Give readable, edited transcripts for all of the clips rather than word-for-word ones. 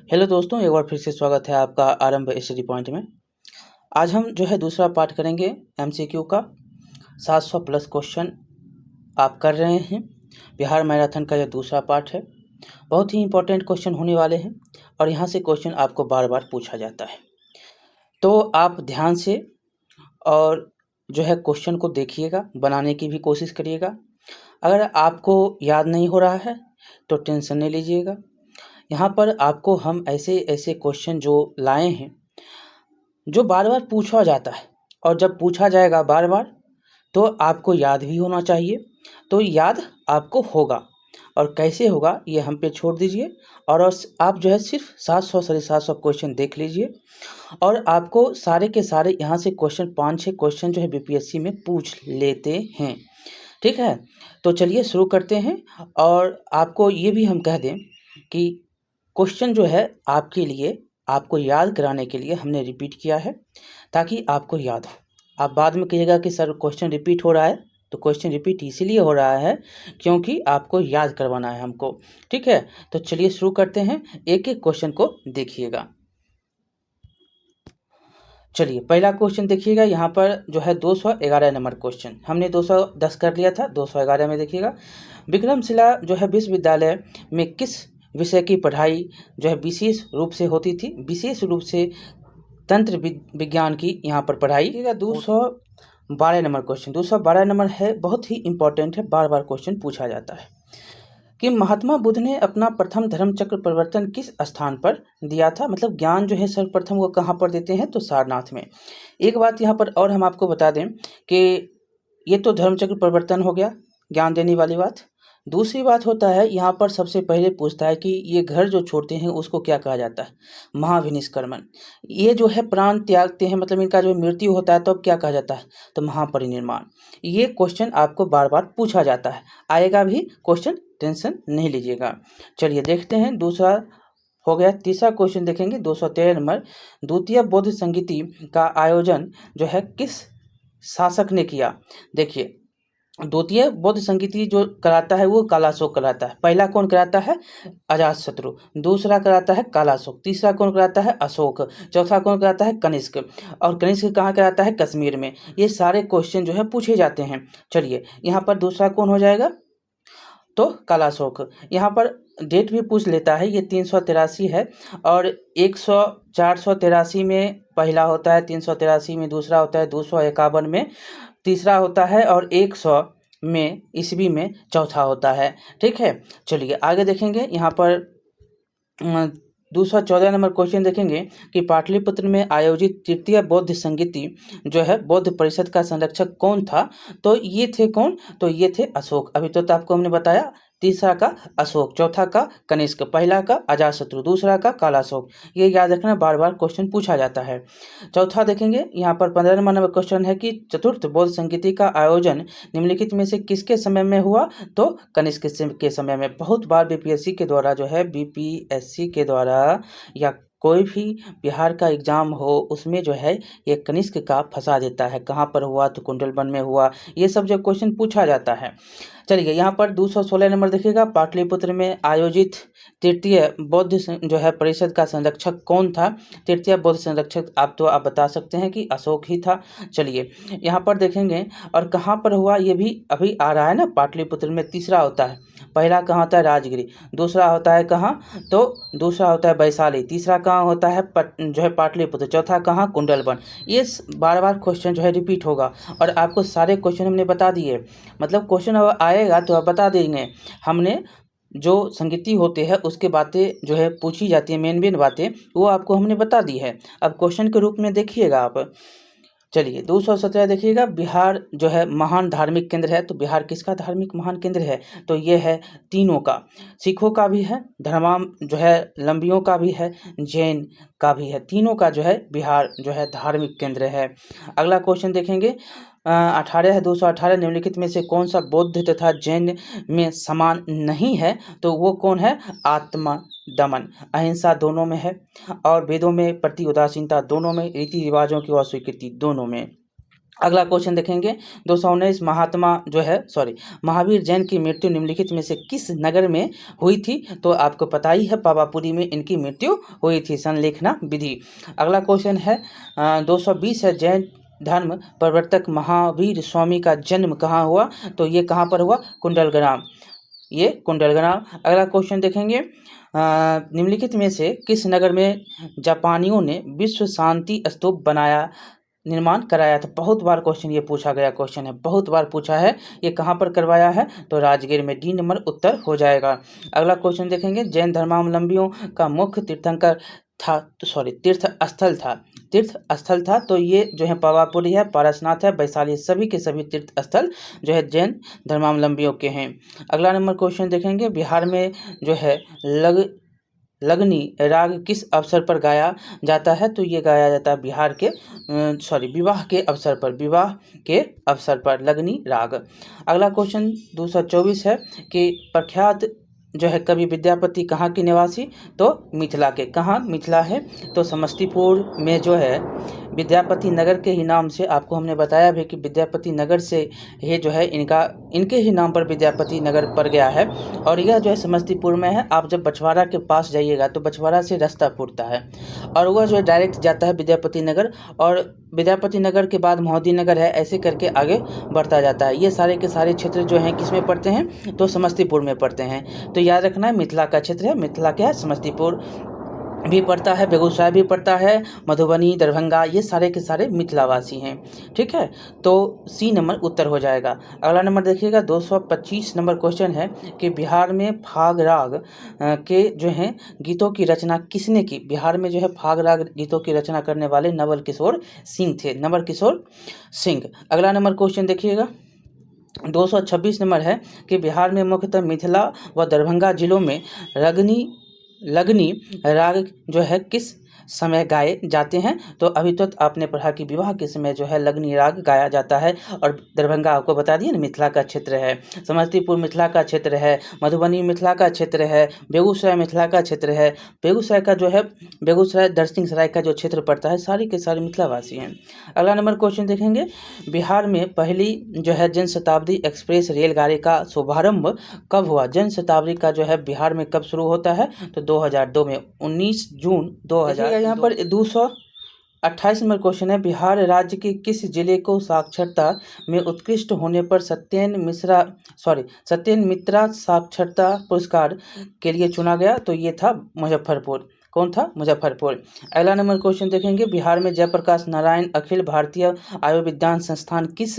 Hello दोस्तों, एक बार फिर से स्वागत है आपका आरंभ स्टडी पॉइंट में। आज हम जो है दूसरा पार्ट करेंगे एमसीक्यू का। 700 प्लस क्वेश्चन आप कर रहे हैं। बिहार मैराथन का यह दूसरा पार्ट है। बहुत ही इंपॉर्टेंट क्वेश्चन होने वाले हैं और यहाँ से क्वेश्चन आपको बार बार पूछा जाता है, तो आप ध्यान से और जो है क्वेश्चन को देखिएगा, बनाने की भी कोशिश करिएगा। अगर आपको याद नहीं हो रहा है तो टेंशन नहीं लीजिएगा। यहाँ पर आपको हम ऐसे ऐसे क्वेश्चन जो लाए हैं जो बार बार पूछा जाता है, और जब पूछा जाएगा बार बार तो आपको याद भी होना चाहिए। तो याद आपको होगा, और कैसे होगा ये हम पे छोड़ दीजिए। और आप जो है सिर्फ 700 750 क्वेश्चन देख लीजिए, और आपको सारे के सारे यहाँ से क्वेश्चन 5-6 क्वेश्चन जो है बीपीएससी में पूछ लेते हैं। ठीक है, तो चलिए शुरू करते हैं। और आपको ये भी हम कह दें कि क्वेश्चन जो है आपके लिए, आपको याद कराने के लिए हमने रिपीट किया है, ताकि आपको याद हो। आप बाद में कहिएगा कि सर क्वेश्चन रिपीट हो रहा है, तो क्वेश्चन रिपीट इसीलिए हो रहा है क्योंकि आपको याद करवाना है हमको। ठीक है, तो चलिए शुरू करते हैं। एक एक क्वेश्चन को देखिएगा। चलिए पहला क्वेश्चन देखिएगा। यहाँ पर जो है 211 नंबर क्वेश्चन, हमने 210 कर लिया था, 211 में देखिएगा। विक्रमशिला जो है विश्वविद्यालय में किस विषय की पढ़ाई जो है विशेष रूप से होती थी? विशेष रूप से तंत्र विज्ञान की यहाँ पर पढ़ाई। 212 नंबर क्वेश्चन, 212 नंबर है, बहुत ही इंपॉर्टेंट है, बार बार क्वेश्चन पूछा जाता है कि महात्मा बुद्ध ने अपना प्रथम धर्म चक्र परिवर्तन किस स्थान पर दिया था? मतलब ज्ञान जो है सर्वप्रथम वो कहाँ पर देते हैं? तो सारनाथ में। एक बात यहाँ पर और हम आपको बता दें कि ये तो धर्म चक्र परिवर्तन हो गया, ज्ञान देने वाली बात। दूसरी बात होता है, यहाँ पर सबसे पहले पूछता है कि ये घर जो छोड़ते हैं उसको क्या कहा जाता है? महाविनिष्क्रमण। ये जो है प्राण त्यागते हैं, मतलब इनका जो मृत्यु होता है तो अब क्या कहा जाता है? तो महापरिनिर्वाण। ये क्वेश्चन आपको बार बार पूछा जाता है, आएगा भी क्वेश्चन, टेंशन नहीं लीजिएगा। चलिए देखते हैं, दूसरा हो गया। तीसरा क्वेश्चन देखेंगे 213 नंबर। द्वितीय बौद्ध संगीति का आयोजन जो है किस शासक ने किया? देखिए, द्वितीय बौद्ध संगीति जो कराता है वो कालाशोक कराता है। पहला कौन कराता है? अजातशत्रु। दूसरा कराता है कालाशोक। तीसरा कौन कराता है? अशोक। चौथा कौन कराता है? कनिष्क। और कनिष्क कहाँ कराता है? कश्मीर में। ये सारे क्वेश्चन जो है पूछे जाते हैं। चलिए यहाँ पर दूसरा कौन हो जाएगा? तो कालाशोक। यहाँ पर डेट भी पूछ लेता है, ये 383 है, और 483 में पहला होता है, 383 में दूसरा होता है, 251 में तीसरा होता है, और 100 में ईस्वी में चौथा होता है। ठीक है, चलिए आगे देखेंगे। यहाँ पर 214 नंबर क्वेश्चन देखेंगे कि पाटलिपुत्र में आयोजित तृतीय बौद्ध संगीति जो है बौद्ध परिषद का संरक्षक कौन था? तो ये थे कौन? तो ये थे अशोक। अभी तो आपको हमने बताया, तीसरा का अशोक, चौथा का कनिष्क, पहला का अजातशत्रु, दूसरा का कालाशोक। ये याद रखना, बार बार क्वेश्चन पूछा जाता है। चौथा देखेंगे, यहाँ पर 15 नंबर क्वेश्चन है कि चतुर्थ बौद्ध संगीति का आयोजन निम्नलिखित में से किसके समय में हुआ? तो कनिष्क के समय में। बहुत बार बीपीएससी के द्वारा जो है, बीपीएससी के द्वारा या कोई भी बिहार का एग्जाम हो उसमें जो है ये कनिष्क का फंसा देता है। कहाँ पर हुआ? तो कुंडलवन में हुआ। ये सब जो क्वेश्चन पूछा जाता है। चलिए यहाँ पर 216 नंबर देखिएगा। पाटलिपुत्र में आयोजित तृतीय बौद्ध जो है परिषद का संरक्षक कौन था? तृतीय बौद्ध संरक्षक आप बता सकते हैं कि अशोक ही था। चलिए यहाँ पर देखेंगे, और कहाँ पर हुआ ये भी अभी आ रहा है ना, पाटलिपुत्र में। तीसरा होता है, पहला कहाँ होता है? राजगिरी। दूसरा होता है कहाँ? तो दूसरा होता है वैशाली। तीसरा कहाँ होता है? जो है पाटलिपुत्र। चौथा कहाँ? कुंडलवन। ये बार बार क्वेश्चन जो है रिपीट होगा, और आपको सारे क्वेश्चन हमने बता दिए। मतलब क्वेश्चन अब आएगा तो आप बता देंगे। हमने जो संगीति होते हैं उसके बातें जो है पूछी जाती है, मेन बातें, वो आपको हमने बता दी है। अब क्वेश्चन के रूप में देखिएगा आप। चलिए 217 देखिएगा। बिहार जो है महान धार्मिक केंद्र है, तो बिहार किसका धार्मिक महान केंद्र है? तो ये है तीनों का, सिखों का भी है, धर्माम जो है लंबियों का भी है, जैन का भी है। तीनों का जो है बिहार जो है धार्मिक केंद्र है। अगला क्वेश्चन देखेंगे, 18 है, 218। निम्नलिखित में से कौन सा बौद्ध तथा जैन में समान नहीं है? तो वो कौन है? आत्मा दमन। अहिंसा दोनों में है, और वेदों में प्रति उदासीनता दोनों में, रीति रिवाजों की अस्वीकृति दोनों में। अगला क्वेश्चन देखेंगे 219 महावीर जैन की मृत्यु निम्नलिखित में से किस नगर में हुई थी? तो आपको पता ही है पावापुरी में इनकी मृत्यु हुई थी, संलेखना विधि। अगला क्वेश्चन है 220 है, जैन धर्म प्रवर्तक महावीर स्वामी का जन्म कहाँ हुआ? तो ये कहाँ पर हुआ? कुंडलग्राम, ये कुंडलग्राम। अगला क्वेश्चन देखेंगे निम्नलिखित में से किस नगर में जापानियों ने विश्व शांति स्तूप निर्माण कराया था? बहुत बार क्वेश्चन ये पूछा गया क्वेश्चन है, बहुत बार पूछा है। ये कहाँ पर करवाया है? तो राजगीर में, डी नंबर उत्तर हो जाएगा। अगला क्वेश्चन देखेंगे जैन धर्मावलंबियों का मुख्य तीर्थंकर था, तीर्थ स्थल था, तो ये जो है पावापुरी है, पारसनाथ है, वैशाली, सभी के सभी तीर्थ स्थल जो है जैन धर्मावलंबियों के हैं। अगला नंबर क्वेश्चन देखेंगे बिहार में जो है लगनी राग किस अवसर पर गाया जाता है? तो ये गाया जाता है विवाह के अवसर पर लगनी राग। अगला क्वेश्चन 224 है कि प्रख्यात जो है कवि विद्यापति कहाँ के निवासी? तो मिथिला के। कहाँ? मिथिला है, तो समस्तीपुर में जो है विद्यापति नगर के ही नाम से, आपको हमने बताया भी कि विद्यापति नगर से ये जो है इनके ही नाम पर विद्यापति नगर पड़ गया है, और यह जो है समस्तीपुर में है। आप जब बछवाड़ा के पास जाइएगा तो बछवाड़ा से रास्ता पुरता है और वह जो है डायरेक्ट जाता है विद्यापति नगर, और विद्यापति नगर के बाद मोहद्दी नगर है, ऐसे करके आगे बढ़ता जाता है। ये सारे के सारे क्षेत्र जो हैं किस में पड़ते हैं? तो समस्तीपुर में पड़ते हैं। तो याद रखना है मिथिला का क्षेत्र है, मिथिला क्या है? समस्तीपुर भी पड़ता है, बेगूसराय भी पड़ता है, मधुबनी, दरभंगा, ये सारे के सारे मिथिलावासी हैं। ठीक है, तो सी नंबर उत्तर हो जाएगा। अगला नंबर देखिएगा 225 नंबर क्वेश्चन है कि बिहार में फाग राग के जो हैं गीतों की रचना किसने की? बिहार में जो है फाग राग गीतों की रचना करने वाले नवल किशोर सिंह थे, नवल किशोर सिंह। अगला नंबर क्वेश्चन देखिएगा 226 नंबर है कि बिहार में मुख्यतः मिथिला व दरभंगा जिलों में लगनी राग जो है किस समय गाए जाते हैं? तो अभी तो आपने पढ़ा कि विवाह के समय जो है लगनी राग गाया जाता है, और दरभंगा आपको बता दिए ना मिथिला का क्षेत्र है, समस्तीपुर मिथिला का क्षेत्र है, मधुबनी मिथिला का क्षेत्र है, बेगूसराय मिथिला का क्षेत्र है, बेगूसराय का जो है बेगूसराय दरसिंह सराय का जो क्षेत्र पड़ता है, सारे के सारे मिथिलावासी हैं। अगला नंबर क्वेश्चन देखेंगे बिहार में पहली जो है जन शताब्दी एक्सप्रेस रेलगाड़ी का शुभारंभ कब हुआ? जन शताब्दी का जो है बिहार में कब शुरू होता है? तो 2002 में, 19 जून 2000। यहाँ पर 228 नंबर क्वेश्चन है बिहार राज्य के किस जिले को साक्षरता में उत्कृष्ट होने पर सत्येन मित्रा साक्षरता पुरस्कार के लिए चुना गया? तो ये था मुजफ्फरपुर। कौन था? मुजफ्फरपुर। अगला नंबर क्वेश्चन देखेंगे बिहार में जयप्रकाश नारायण अखिल भारतीय आयुर्विज्ञान संस्थान किस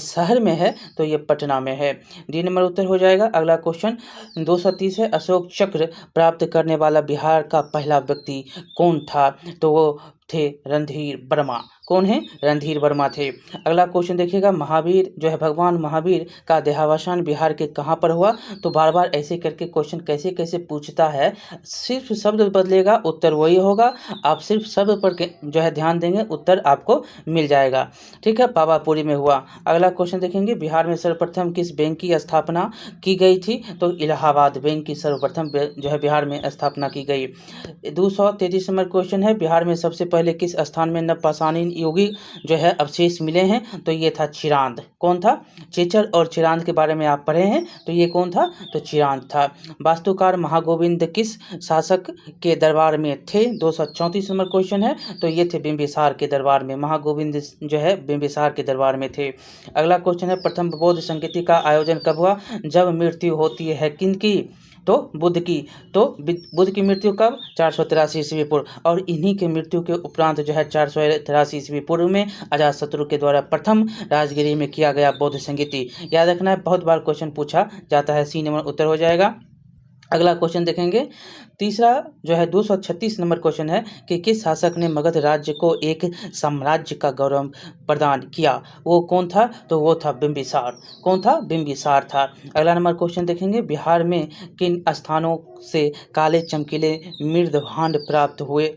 शहर में है? तो ये पटना में है, डी नंबर उत्तर हो जाएगा। अगला क्वेश्चन 230 है अशोक चक्र प्राप्त करने वाला बिहार का पहला व्यक्ति कौन था? तो वो थे रणधीर वर्मा। कौन है? रणधीर वर्मा थे। अगला क्वेश्चन देखिएगा महावीर जो है भगवान महावीर का देहावसान बिहार के कहाँ पर हुआ? तो बार बार ऐसे करके क्वेश्चन कैसे कैसे पूछता है, सिर्फ शब्द बदलेगा उत्तर वही होगा, आप सिर्फ शब्द पर जो है ध्यान देंगे उत्तर आपको मिल जाएगा। ठीक है, पावापुरी में हुआ। अगला क्वेश्चन देखेंगे बिहार में सर्वप्रथम किस बैंक की स्थापना की गई थी? तो इलाहाबाद बैंक की सर्वप्रथम जो है बिहार में स्थापना की गई। 233 नंबर क्वेश्चन है बिहार में सबसे पहले किस स्थान में नवपाषाणीन योगी जो है अवशेष मिले हैं? तो ये था चिरांद। कौन था? चेचर और चिरांद के बारे में आप पढ़े हैं, तो ये कौन था? तो चिरांद था। वास्तुकार महागोविंद किस शासक के दरबार में थे? 234 नंबर क्वेश्चन है, तो ये थे बिंबिसार के दरबार में, महागोविंद जो है बिंबिसार के दरबार में थे। अगला क्वेश्चन है प्रथम बौद्ध संगीति का आयोजन कब हुआ? जब मृत्यु होती है किनकी? तो बुद्ध की। तो बुद्ध की मृत्यु कब? 483 ईस्वी पूर्व, और इन्हीं के मृत्यु के उपरांत जो है 483 ईस्वी पूर्व में अजातशत्रु के द्वारा प्रथम राजगिरी में किया गया बौद्ध संगीति। याद रखना है, बहुत बार क्वेश्चन पूछा जाता है, सी नंबर उत्तर हो जाएगा। अगला क्वेश्चन देखेंगे तीसरा जो है 236 नंबर क्वेश्चन है कि किस शासक ने मगध राज्य को एक साम्राज्य का गौरव प्रदान किया? वो कौन था? तो वो था बिंबिसार। कौन था? बिंबिसार था। अगला नंबर क्वेश्चन देखेंगे बिहार में किन स्थानों से काले चमकीले मृदभांड प्राप्त हुए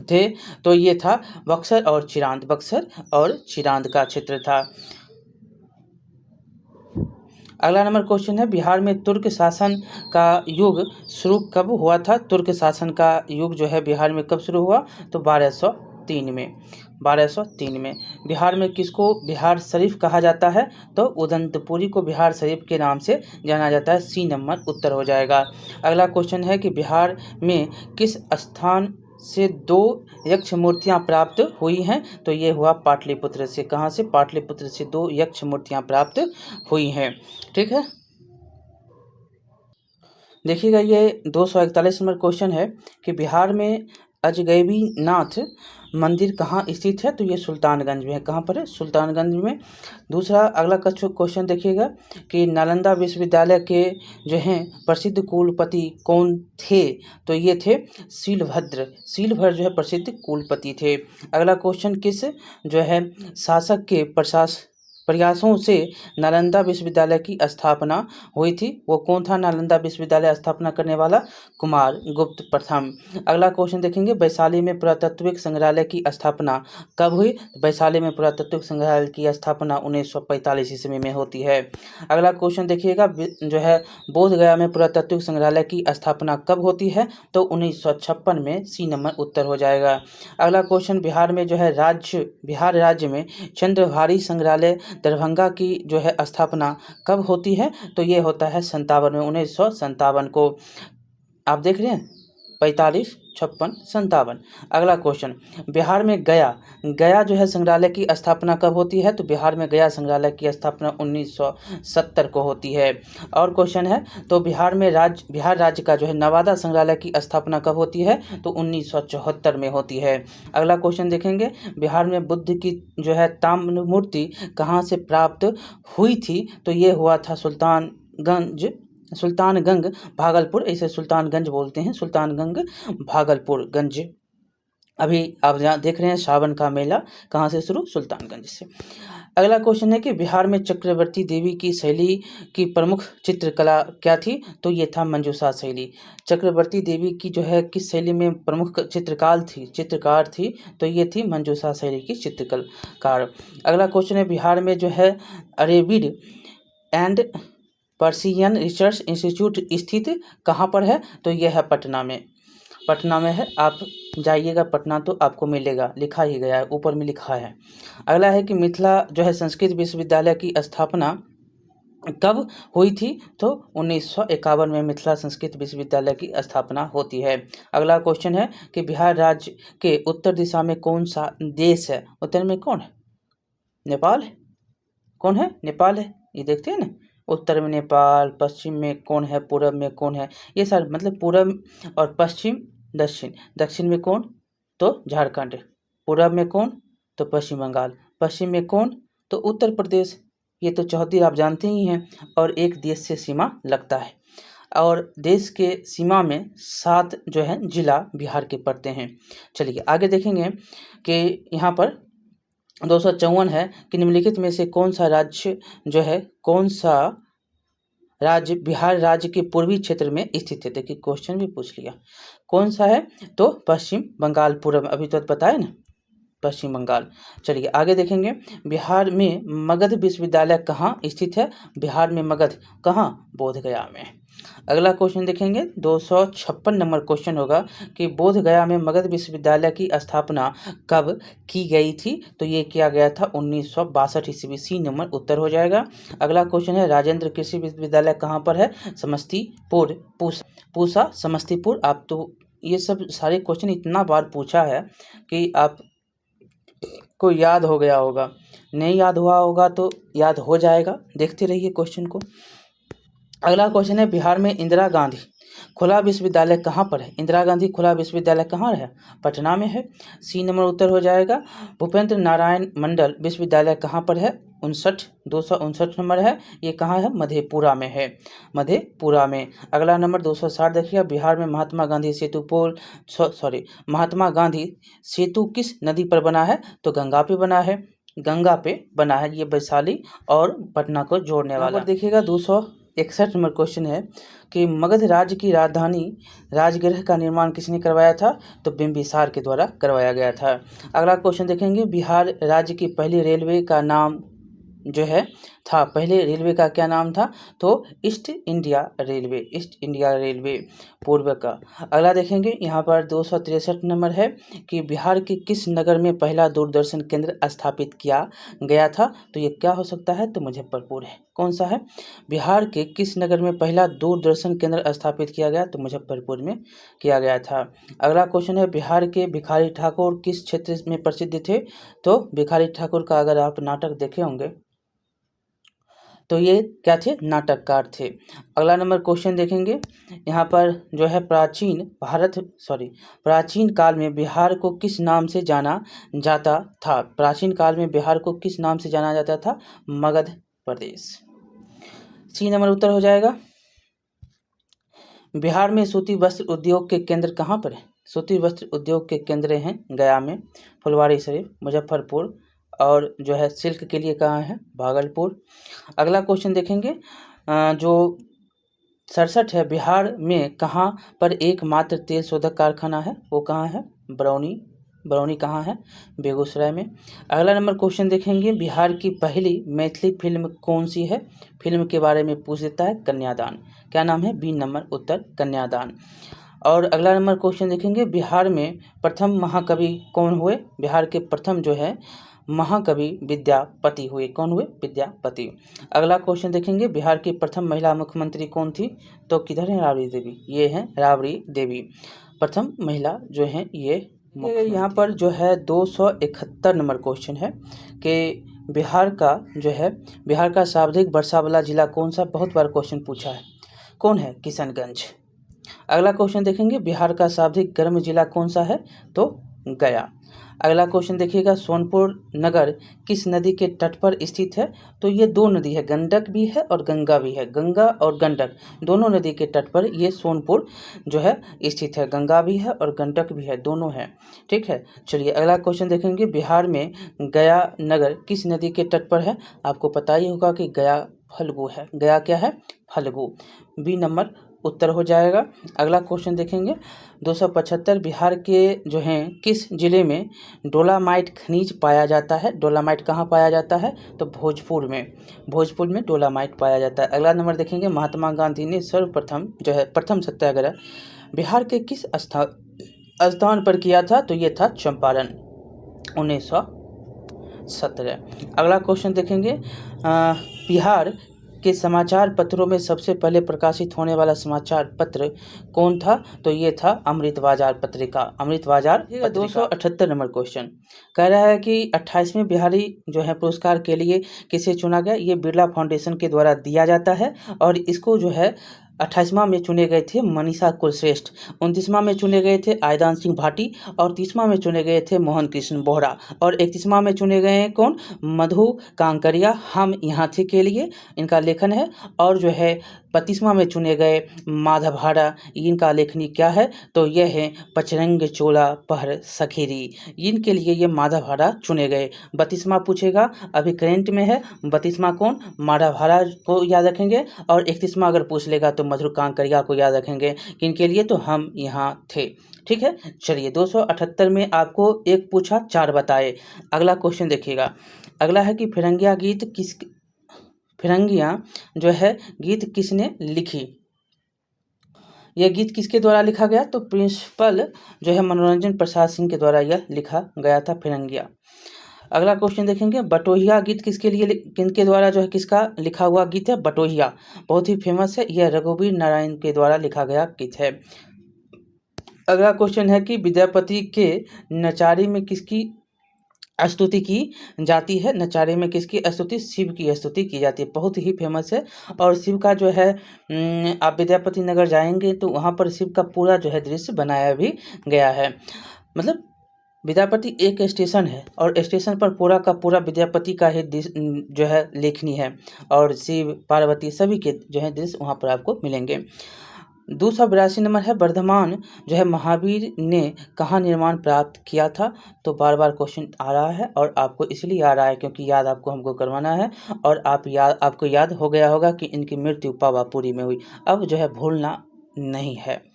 थे? तो ये था बक्सर और चिरांद, बक्सर और चिरांद का क्षेत्र था। अगला नंबर क्वेश्चन है बिहार में तुर्क शासन का युग शुरू कब हुआ था? तुर्क शासन का युग जो है बिहार में कब शुरू हुआ? तो 1203 में 1203 में। बिहार में किसको बिहार शरीफ कहा जाता है? तो उदंतपुरी को बिहार शरीफ के नाम से जाना जाता है। सी नंबर उत्तर हो जाएगा। अगला क्वेश्चन है कि बिहार में किस स्थान से 2 यक्ष मूर्तियाँ प्राप्त हुई हैं? तो ये हुआ पाटलिपुत्र से। कहाँ से? पाटलिपुत्र से 2 यक्ष मूर्तियाँ प्राप्त हुई हैं। ठीक है, देखिएगा ये 241 नंबर क्वेश्चन है कि बिहार में अजगैबीनाथ मंदिर कहाँ स्थित है? तो ये सुल्तानगंज में है। कहाँ पर है? सुल्तानगंज में। दूसरा अगला क्वेश्चन देखिएगा कि नालंदा विश्वविद्यालय के जो हैं प्रसिद्ध कुलपति कौन थे? तो ये थे शीलभद्र जो है प्रसिद्ध कुलपति थे। अगला क्वेश्चन किस जो है शासक के प्रयासों से नालंदा विश्वविद्यालय की स्थापना हुई थी? वो कौन था नालंदा विश्वविद्यालय स्थापना करने वाला? कुमार गुप्त प्रथम। अगला क्वेश्चन देखेंगे वैशाली में पुरातात्विक संग्रहालय की स्थापना कब हुई? वैशाली में पुरातात्विक संग्रहालय की स्थापना 1945 ईस्वी में होती है। अगला क्वेश्चन देखिएगा जो है बोध गया में पुरातात्विक संग्रहालय की स्थापना कब होती है? तो 1956 में। सी नंबर उत्तर हो जाएगा। अगला क्वेश्चन बिहार में जो है बिहार राज्य में चंद्रभारी संग्रहालय दरभंगा की जो है स्थापना कब होती है? तो ये होता है 57 में, 1957 को। आप देख रहे हैं 45, 56, 57। अगला क्वेश्चन बिहार में गया जो है संग्रहालय की स्थापना कब होती है? तो बिहार में गया संग्रहालय की स्थापना 1970 को होती है। और क्वेश्चन है तो बिहार राज्य का जो है नवादा संग्रहालय की स्थापना कब होती है? तो 1974 में होती है। अगला क्वेश्चन देखेंगे बिहार में बुद्ध की जो है ताम्र मूर्ति कहाँ से प्राप्त हुई थी? तो ये हुआ था सुल्तानगंज भागलपुर, इसे सुल्तानगंज बोलते हैं, सुल्तानगंज भागलपुरगंज। अभी आप देख रहे हैं सावन का मेला कहाँ से शुरू? सुल्तानगंज से। अगला क्वेश्चन है कि बिहार में चक्रवर्ती देवी की शैली की प्रमुख चित्रकला क्या थी? तो ये था मंजूषा शैली। चक्रवर्ती देवी की जो है किस शैली में प्रमुख चित्रकार थी? तो ये थी मंजूषा शैली की चित्रकार। अगला क्वेश्चन है बिहार में जो है अरेबिड एंड पर्शियन रिसर्च इंस्टीट्यूट स्थित कहाँ पर है? तो यह है पटना में है। आप जाइएगा पटना तो आपको मिलेगा, लिखा ही गया है, ऊपर में लिखा है। अगला है कि मिथिला जो है संस्कृत विश्वविद्यालय की स्थापना कब हुई थी? तो 1951 में मिथिला संस्कृत विश्वविद्यालय की स्थापना होती है। अगला क्वेश्चन है कि बिहार राज्य के उत्तर दिशा में कौन सा देश है? उत्तर में कौन है? नेपाल है। कौन है? नेपाल है। ये देखते हैं ना, उत्तर में नेपाल, पश्चिम में कौन है, पूरब में कौन है, ये सारे मतलब पूरब और पश्चिम, दक्षिण में कौन? तो झारखंड। पूरब में कौन? तो पश्चिम बंगाल। पश्चिम में कौन? तो उत्तर प्रदेश। ये तो चौहद्दी आप जानते ही हैं। और एक देश से सीमा लगता है और देश के सीमा में 7 जो है जिला बिहार के पड़ते हैं। चलिए आगे देखेंगे कि यहाँ पर 254 है कि निम्नलिखित में से कौन सा राज्य बिहार राज्य के पूर्वी क्षेत्र में स्थित है? देखिए क्वेश्चन भी पूछ लिया। कौन सा है? तो पश्चिम बंगाल। पूर्व अभी तो बताया ना, पश्चिम बंगाल। चलिए आगे देखेंगे बिहार में मगध विश्वविद्यालय कहाँ स्थित है? बिहार में मगध कहाँ? बोध गया में। अगला क्वेश्चन देखेंगे 256 नंबर क्वेश्चन होगा कि बोध गया में मगध विश्वविद्यालय की स्थापना कब की गई थी? तो ये किया गया था 1962 ईस्वी। सी नंबर उत्तर हो जाएगा। अगला क्वेश्चन है राजेंद्र कृषि विश्वविद्यालय कहाँ पर है? समस्तीपुर, पूसा समस्तीपुर। आप तो ये सब सारे क्वेश्चन इतना बार पूछा है कि आप को याद हो गया होगा, नहीं याद हुआ होगा तो याद हो जाएगा। देखते रहिए क्वेश्चन को। अगला क्वेश्चन है बिहार में इंदिरा गांधी खुला विश्वविद्यालय कहाँ पर है? इंदिरा गांधी खुला विश्वविद्यालय कहाँ है? पटना में है। सी नंबर उत्तर हो जाएगा। भूपेंद्र नारायण मंडल विश्वविद्यालय कहाँ पर है? 259 नंबर है। ये कहाँ है? मधेपुरा में है, मधेपुरा में। अगला नंबर 260 देखिए बिहार में महात्मा गांधी सेतु किस नदी पर बना है? तो गंगा पे बना है। ये वैशाली और पटना को जोड़ने वाला। देखिएगा 261 नंबर क्वेश्चन है कि मगध राज्य की राजधानी राजगृह का निर्माण किसने करवाया था? तो बिंबिसार के द्वारा करवाया गया था। अगला क्वेश्चन देखेंगे बिहार राज्य की पहली रेलवे का नाम जो है था? पहले रेलवे का क्या नाम था? तो east India railway, east India railway पूर्व का। अगला देखेंगे यहाँ पर 263 नंबर है कि बिहार के किस नगर में पहला दूरदर्शन केंद्र स्थापित किया गया था? तो ये क्या हो सकता है? तो मुजफ्फरपुर है। कौन सा है? बिहार के किस नगर में पहला दूरदर्शन केंद्र स्थापित किया गया? तो मुजफ्फरपुर में किया गया था। अगला क्वेश्चन है बिहार के भिखारी ठाकुर किस क्षेत्र में प्रसिद्ध थे? तो भिखारी ठाकुर का अगर आप नाटक देखे होंगे तो ये क्या थे? नाटककार थे। अगला नंबर क्वेश्चन देखेंगे यहाँ पर जो है प्राचीन काल में बिहार को किस नाम से जाना जाता था? प्राचीन काल में बिहार को किस नाम से जाना जाता था? मगध प्रदेश। सी नंबर उत्तर हो जाएगा। बिहार में सूती वस्त्र उद्योग के केंद्र कहाँ पर है? सूती वस्त्र उद्योग के केंद्र हैं गया में, फुलवारीशरीफ, मुजफ्फरपुर और जो है सिल्क के लिए कहाँ है? भागलपुर। अगला क्वेश्चन देखेंगे जो 67 है, बिहार में कहाँ पर एकमात्र तेल शोधक कारखाना है? वो कहाँ है? बरौनी कहाँ है? बेगूसराय में। अगला नंबर क्वेश्चन देखेंगे बिहार की पहली मैथिली फिल्म कौन सी है? फिल्म के बारे में पूछ देता है, कन्यादान। क्या नाम है? बी नंबर उत्तर कन्यादान। और अगला नंबर क्वेश्चन देखेंगे बिहार में प्रथम महाकवि कौन हुए? बिहार के प्रथम जो है महाकवि विद्यापति हुए। कौन हुए? विद्यापति। अगला क्वेश्चन देखेंगे बिहार की प्रथम महिला मुख्यमंत्री कौन थी? तो किधर है? राबड़ी देवी। ये है राबड़ी देवी प्रथम महिला जो है ये। यहाँ पर जो है 271 नंबर क्वेश्चन है कि बिहार का सर्वाधिक वर्षा वाला जिला कौन सा? बहुत बार क्वेश्चन पूछा है। कौन है? किशनगंज। अगला क्वेश्चन देखेंगे बिहार का सर्वाधिक गर्म जिला कौन सा है? तो गया। अगला क्वेश्चन देखिएगा सोनपुर नगर किस नदी के तट पर स्थित है? तो ये दो नदी है, गंडक भी है और गंगा भी है। गंगा और गंडक दोनों नदी के तट पर ये सोनपुर जो है स्थित है। गंगा भी है और गंडक भी है, दोनों है। ठीक है, चलिए अगला क्वेश्चन देखेंगे बिहार में गया नगर किस नदी के तट पर है? आपको पता ही होगा कि गया फल्गु है। गया क्या है? फल्गु। बी नंबर उत्तर हो जाएगा। अगला क्वेश्चन देखेंगे 275 बिहार के जो हैं किस जिले में डोलामाइट खनिज पाया जाता है? डोलामाइट कहाँ पाया जाता है? तो भोजपुर में डोलामाइट पाया जाता है। अगला नंबर देखेंगे महात्मा गांधी ने सर्वप्रथम जो है प्रथम सत्याग्रह बिहार के किस स्थान पर किया था? तो ये था चंपारण 1917। अगला क्वेश्चन देखेंगे बिहार के समाचार पत्रों में सबसे पहले प्रकाशित होने वाला समाचार पत्र कौन था? तो ये था अमृत बाजार पत्रिका। अमृत बाजार 278 नंबर क्वेश्चन कह रहा है कि 28वें बिहारी जो है पुरस्कार के लिए किसे चुना गया? ये बिरला फाउंडेशन के द्वारा दिया जाता है और इसको जो है 28वां में चुने गए थे मनीषा कुलश्रेष्ठ, 29वां में चुने गए थे आयदान सिंह भाटी और 30वां में चुने गए थे मोहन कृष्ण बोहरा और 31वां में चुने गए हैं कौन? मधु कांकरिया, हम यहाँ थे के लिए इनका लेखन है। और जो है 32वां में चुने गए माधवहारा, इनका लेखनी क्या है? तो यह है पचरंग चोला पहर सखेरी, इनके लिए ये माधवहारा चुने गए। 32वां पूछेगा, अभी करेंट में है 32वां कौन? माधवहारा को याद रखेंगे और 31वां अगर पूछ लेगा तो मधुर कांकरिया को याद रखेंगे। किनके लिए? तो हम यहाँ थे। ठीक है, चलिए 278 में आपको एक पूछा 4 बताए। अगला क्वेश्चन देखिएगा, अगला है कि फिरंगियाँ जो है गीत किसने लिखी? यह गीत किसके द्वारा लिखा गया? तो प्रिंसिपल जो है मनोरंजन प्रसाद सिंह के द्वारा यह लिखा गया था फिरंगिया। अगला क्वेश्चन देखेंगे बटोहिया गीत किनके द्वारा जो है किसका लिखा हुआ गीत है? बटोहिया बहुत ही फेमस है, यह रघुवीर नारायण के द्वारा लिखा गया गीत है। अगला क्वेश्चन है कि विद्यापति के नचारी में किसकी स्तुति की जाती है? नचारे में किसकी स्तुति? शिव की स्तुति की जाती है, बहुत ही फेमस है। और शिव का जो है आप विद्यापति नगर जाएंगे तो वहाँ पर शिव का पूरा जो है दृश्य बनाया भी गया है। मतलब विद्यापति एक स्टेशन है और स्टेशन पर पूरा का पूरा विद्यापति का ही जो है लेखनी है और शिव पार्वती सभी के जो है दृश्य वहाँ पर आपको मिलेंगे। 282 नंबर है वर्धमान जो है महावीर ने कहाँ निर्माण प्राप्त किया था? तो बार बार क्वेश्चन आ रहा है और आपको इसलिए आ रहा है क्योंकि याद आपको हमको करवाना है और आपको याद हो गया होगा कि इनकी मृत्यु पावापुरी में हुई। अब जो है भूलना नहीं है।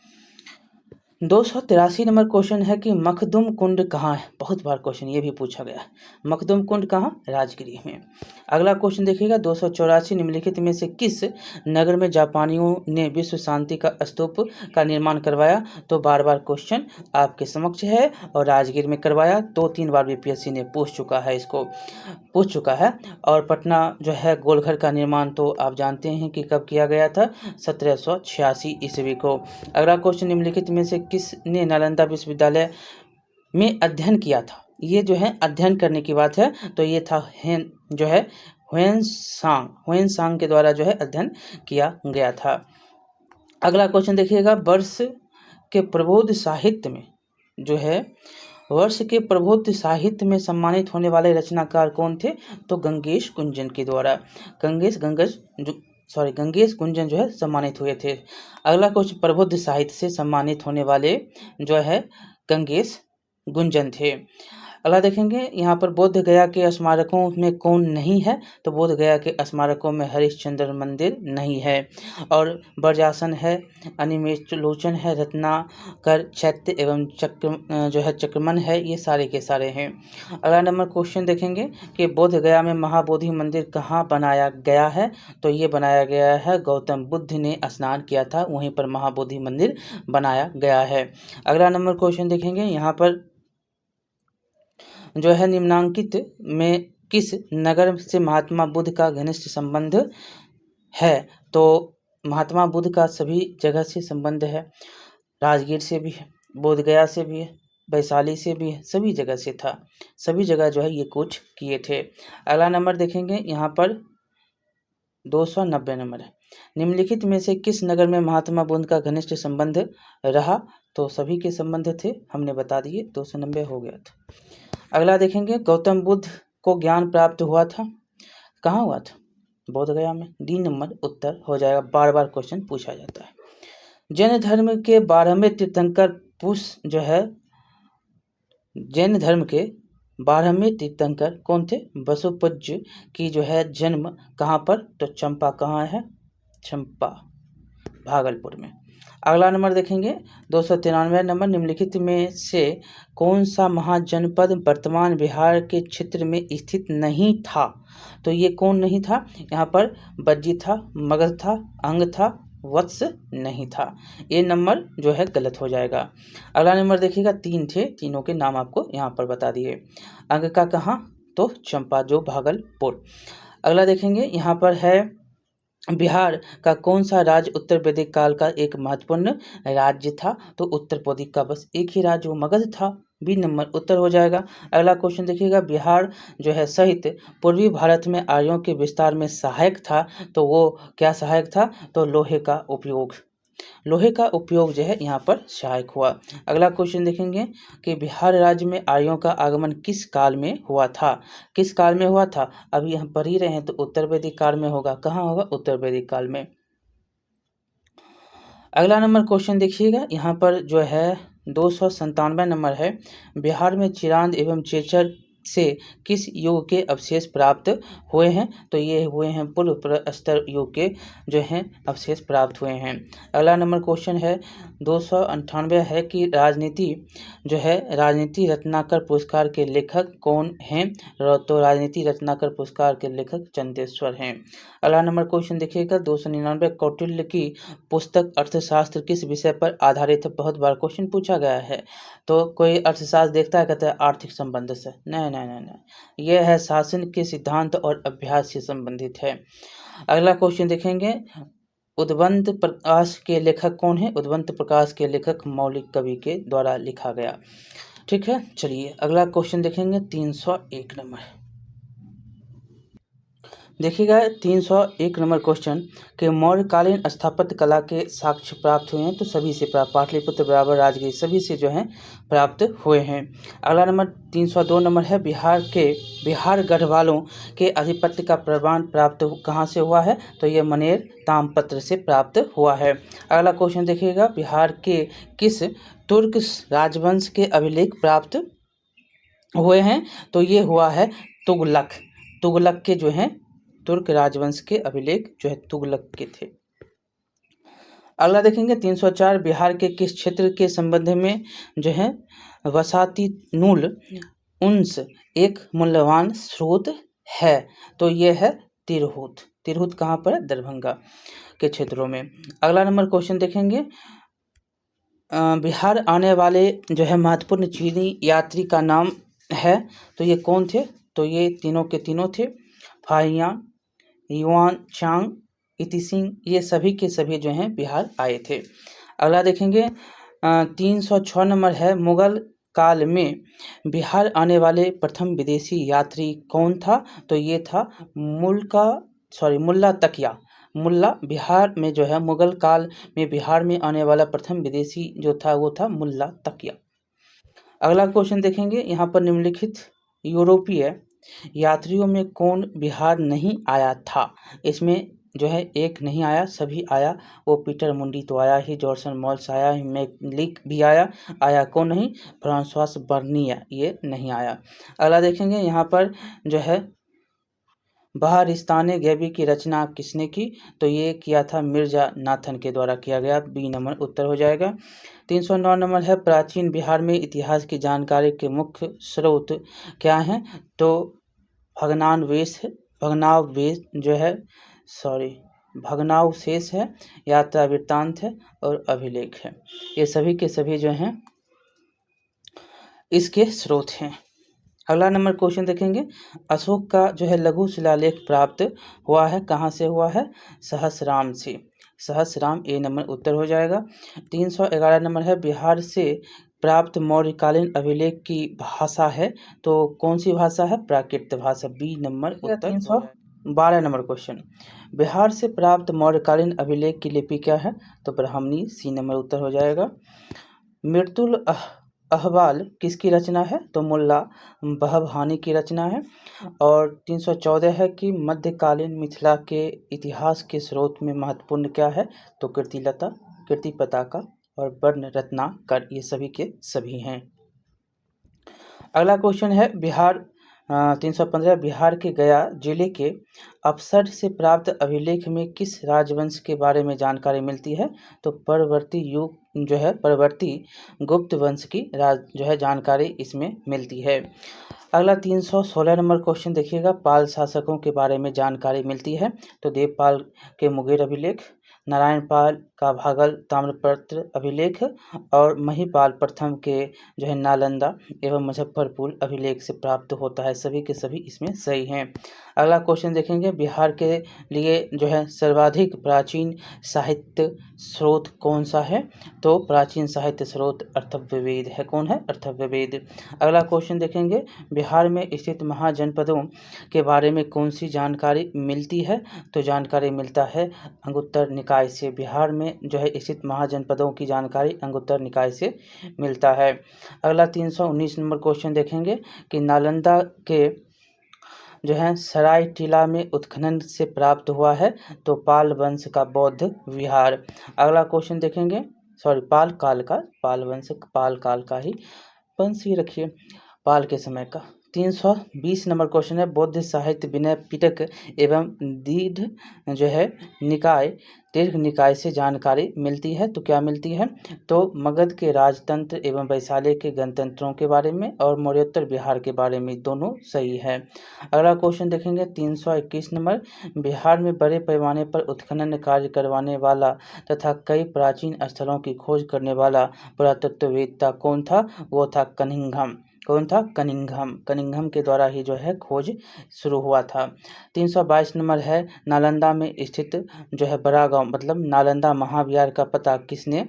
283 नंबर क्वेश्चन है कि मखदुम कुंड कहाँ है। बहुत बार क्वेश्चन ये भी पूछा गया है। मखदुम कुंड कहाँ? राजगिरी में। अगला क्वेश्चन देखिएगा 284 निम्नलिखित में से किस नगर में जापानियों ने विश्व शांति का स्तूप का निर्माण करवाया? तो बार बार क्वेश्चन आपके समक्ष है और राजगीर में करवाया। 2-3 बार बीपीएससी ने पूछ चुका है। और पटना जो है गोलघर का निर्माण तो आप जानते हैं कि कब किया गया था? 1786 ईस्वी को। अगला क्वेश्चन निम्नलिखित में से किसने नालंदा विश्वविद्यालय में अध्ययन किया था? ये जो है अध्ययन करने की बात है, तो ये था ह्वेन सांग के द्वारा जो है अध्ययन किया गया था। अगला क्वेश्चन देखिएगा वर्ष के प्रबोध साहित्य में सम्मानित होने वाले रचनाकार कौन थे? तो गंगेश कुंजन के द्वारा गंगेश कुंजन जो है सम्मानित हुए थे। अगला क्वेश्चन प्रबुद्ध साहित्य से सम्मानित होने वाले जो है गंगेश गुंजन थे। अगला देखेंगे यहाँ पर बोध गया के स्मारकों में कौन नहीं है? तो बोध गया के स्मारकों में हरिश्चंद्र मंदिर नहीं है, और ब्रजासन है, अनिमेषलोचन है, रत्नाकर, चैत्य एवं चक्रमन है, ये सारे के सारे हैं। अगला नंबर क्वेश्चन देखेंगे कि बोध गया में महाबोधि मंदिर कहाँ बनाया गया है? तो ये बनाया गया है गौतम बुद्ध ने स्नान किया था, वहीं पर महाबोधि मंदिर बनाया गया है। अगला नंबर क्वेश्चन देखेंगे यहाँ पर जो है निम्नांकित में किस नगर से महात्मा बुद्ध का घनिष्ठ संबंध है? तो महात्मा बुद्ध का सभी जगह से संबंध है। राजगीर से भी है, बोधगया से भी है, वैशाली से भी है, सभी जगह से था। सभी जगह जो है ये कुछ किए थे। अगला नंबर देखेंगे यहाँ पर 290 नंबर है। निम्नलिखित में से किस नगर में महात्मा बुद्ध का घनिष्ठ संबंध रहा? तो सभी के संबंध थे, हमने बता दिए। 290 हो गया था। अगला देखेंगे गौतम बुद्ध को ज्ञान प्राप्त हुआ था, कहाँ हुआ था? बोध गया में। डी नंबर उत्तर हो जाएगा। बार बार क्वेश्चन पूछा जाता है। जैन धर्म के 12वें तीर्थंकर कौन थे? वसुपूज्य की जो है जन्म कहाँ पर? तो चंपा कहाँ है? चंपा भागलपुर में। अगला नंबर देखेंगे 293 नंबर निम्नलिखित में से कौन सा महाजनपद वर्तमान बिहार के क्षेत्र में स्थित नहीं था? तो ये कौन नहीं था? यहाँ पर बज्जी था, मगध था, अंग था, वत्स नहीं था। ये नंबर जो है गलत हो जाएगा। अगला नंबर देखिएगा 3 थे, तीनों के नाम आपको यहाँ पर बता दिए। अंग का कहाँ? तो चंपा जो भागलपुर। अगला देखेंगे यहाँ पर है बिहार का कौन सा राज्य उत्तर वैदिक काल का एक महत्वपूर्ण राज्य था? तो उत्तर वैदिक का बस एक ही राज्य वो मगध था। बी नंबर उत्तर हो जाएगा। अगला क्वेश्चन देखिएगा बिहार जो है सहित पूर्वी भारत में आर्यों के विस्तार में सहायक था, तो वो क्या सहायक था? तो लोहे का उपयोग जो है यहाँ पर सहायक हुआ। अगला क्वेश्चन देखेंगे कि बिहार राज्य में आर्यों का आगमन किस काल में हुआ था? किस काल में हुआ था? अभी हम पढ़ ही रहे हैं, तो उत्तर वैदिक काल में होगा। कहाँ होगा? उत्तर वैदिक काल में। अगला नंबर क्वेश्चन देखिएगा यहाँ पर जो है 297 नंबर है। बिहार में चिरांद एवं चेचर से किस युग के अवशेष प्राप्त हुए हैं? तो ये हुए हैं पूर्व प्रस्तर युग के जो हैं अवशेष प्राप्त हुए हैं। अगला नंबर क्वेश्चन है 298 है कि राजनीति रत्नाकर पुरस्कार के लेखक कौन हैं? तो राजनीति रत्नाकर पुरस्कार के लेखक चंदेश्वर हैं। अगला नंबर क्वेश्चन देखिएगा 299 कौटिल्य की पुस्तक अर्थशास्त्र किस विषय पर आधारित है? बहुत बार क्वेश्चन पूछा गया है। तो कोई अर्थशास्त्र देखता है, कहता है आर्थिक संबंध से। नहीं, यह है शासन के सिद्धांत और अभ्यास से संबंधित है। अगला क्वेश्चन देखेंगे उद्वंत प्रकाश के लेखक कौन है? उद्वंत प्रकाश के लेखक मौलिक कवि के द्वारा लिखा गया। ठीक है, चलिए अगला क्वेश्चन देखेंगे 301 नंबर। देखिएगा 301 नंबर क्वेश्चन कि मौर्यकालीन स्थापत्य कला के साक्ष्य प्राप्त हुए हैं, तो सभी से प्राप्त, पाटलिपुत्र बराबर राजगीर सभी से जो हैं प्राप्त हुए हैं। अगला नंबर 302 नंबर है बिहार गढ़वालों के आधिपत्य का प्रमाण प्राप्त कहाँ से हुआ है? तो ये मनेर ताम्रपत्र से प्राप्त हुआ है। अगला क्वेश्चन देखिएगा बिहार के किस तुर्क राजवंश के अभिलेख प्राप्त हुए हैं? तो ये हुआ है तुगलक के जो हैं तुर्क राजवंश के अभिलेख जो है तुगलक के थे। अगला देखेंगे 304 बिहार के किस क्षेत्र के संबंध में जो है वसाती नूल उन्स एक मूल्यवान स्रोत है? तो ये है तिरहुत। तिरहुत कहाँ पर है? दरभंगा के क्षेत्रों में। अगला नंबर क्वेश्चन देखेंगे, बिहार आने वाले जो है महत्वपूर्ण चीनी यात्री का नाम है, तो ये कौन थे? तो ये तीनों के तीनों थे, फाहियान, युआन चांग, इति सिंह, ये सभी के सभी जो हैं बिहार आए थे। अगला देखेंगे 306 नंबर है, मुगल काल में बिहार आने वाले प्रथम विदेशी यात्री कौन था? तो ये था मुल्ला तकिया। मुल्ला बिहार में जो है मुगल काल में बिहार में आने वाला प्रथम विदेशी जो था वो था मुल्ला तकिया। अगला क्वेश्चन देखेंगे, यहाँ पर निम्नलिखित यूरोपीय यात्रियों में कौन बिहार नहीं आया था? इसमें जो है एक नहीं आया, सभी आया। वो पीटर मुंडी तो आया ही, जॉर्सन मॉल्स आया ही, मैकलिक भी आया कौन नहीं? फ्रांसवास बर्निया, ये नहीं आया। अगला देखेंगे, यहाँ पर जो है बहारिस्तान गैबी की रचना किसने की? तो ये किया था मिर्जा नाथन के द्वारा किया गया। बी नंबर उत्तर हो जाएगा। 309 नंबर है, प्राचीन बिहार में इतिहास की जानकारी के मुख्य स्रोत क्या हैं? तो भग्नावशेष है, यात्रा वृत्तांत है और अभिलेख है। ये सभी के सभी जो हैं इसके स्रोत हैं। अगला नंबर क्वेश्चन देखेंगे, अशोक का जो है लघु शिलालेख प्राप्त हुआ है, कहाँ से हुआ है? सहस्राम से। सहस्राम, ए नंबर उत्तर हो जाएगा। 311 नंबर है, बिहार से प्राप्त मौर्यकालीन अभिलेख की भाषा है, तो कौन सी भाषा है? प्राकृत भाषा, बी नंबर उत्तर। 312 नंबर क्वेश्चन, बिहार से प्राप्त मौर्यकालीन अभिलेख की लिपि क्या है? तो ब्राह्मणी, सी नंबर उत्तर हो जाएगा। मृतुल अहवाल किसकी रचना है? तो मुल्ला बहबहानी की रचना है। और 314 है कि मध्यकालीन मिथिला के इतिहास के स्रोत में महत्वपूर्ण क्या है? तो कीर्तिलता, कीर्ति पताका और वर्ण रत्नाकर, ये सभी के सभी हैं। अगला क्वेश्चन है, 315 बिहार के गया जिले के अफसर से प्राप्त अभिलेख में किस राजवंश के बारे में जानकारी मिलती है? तो परवर्ती गुप्त वंश की जो है जानकारी इसमें मिलती है। अगला 316 नंबर क्वेश्चन देखिएगा, पाल शासकों के बारे में जानकारी मिलती है, तो देवपाल के मुंगेर अभिलेख, नारायण पाल का भागल ताम्रपत्र अभिलेख और महिपाल प्रथम के जो है नालंदा एवं मुजफ्फरपुर अभिलेख से प्राप्त होता है। सभी के सभी इसमें सही हैं। अगला क्वेश्चन देखेंगे, बिहार के लिए जो है सर्वाधिक प्राचीन साहित्य स्रोत कौन सा है? तो प्राचीन साहित्य स्रोत अर्थव्यवेद है। कौन है? अर्थव्यवेद। अगला क्वेश्चन देखेंगे, बिहार में स्थित महाजनपदों के बारे में कौन सी जानकारी मिलती है? तो जानकारी मिलता है अंगुत्तर निकाय से। बिहार में जो है स्थित महाजनपदों की जानकारी अंगुत्तर निकाय से मिलता है। अगला 319 नंबर क्वेश्चन देखेंगे कि नालंदा के जो है सराय टीला में उत्खनन से प्राप्त हुआ है, तो पाल वंश का बौद्ध विहार। अगला क्वेश्चन देखेंगे, पाल काल का ही वंश ही रखिए, पाल के समय का। 320 नंबर क्वेश्चन है, बौद्ध साहित्य विनय पिटक एवं दीर्घ निकाय से जानकारी मिलती है, तो क्या मिलती है? तो मगध के राजतंत्र एवं वैशाली के गणतंत्रों के बारे में और मौर्योत्तर बिहार के बारे में, दोनों सही है। अगला क्वेश्चन देखेंगे 321 नंबर, बिहार में बड़े पैमाने पर उत्खनन कार्य करवाने वाला तथा कई प्राचीन स्थलों की खोज करने वाला पुरातत्ववेत्ता कौन था? वो था कनिंघम। कौन था? कनिंघम। कनिंघम के द्वारा ही जो है खोज शुरू हुआ था। 322 नंबर है, नालंदा में स्थित जो है बड़ा गांव मतलब नालंदा महाविहार का पता किसने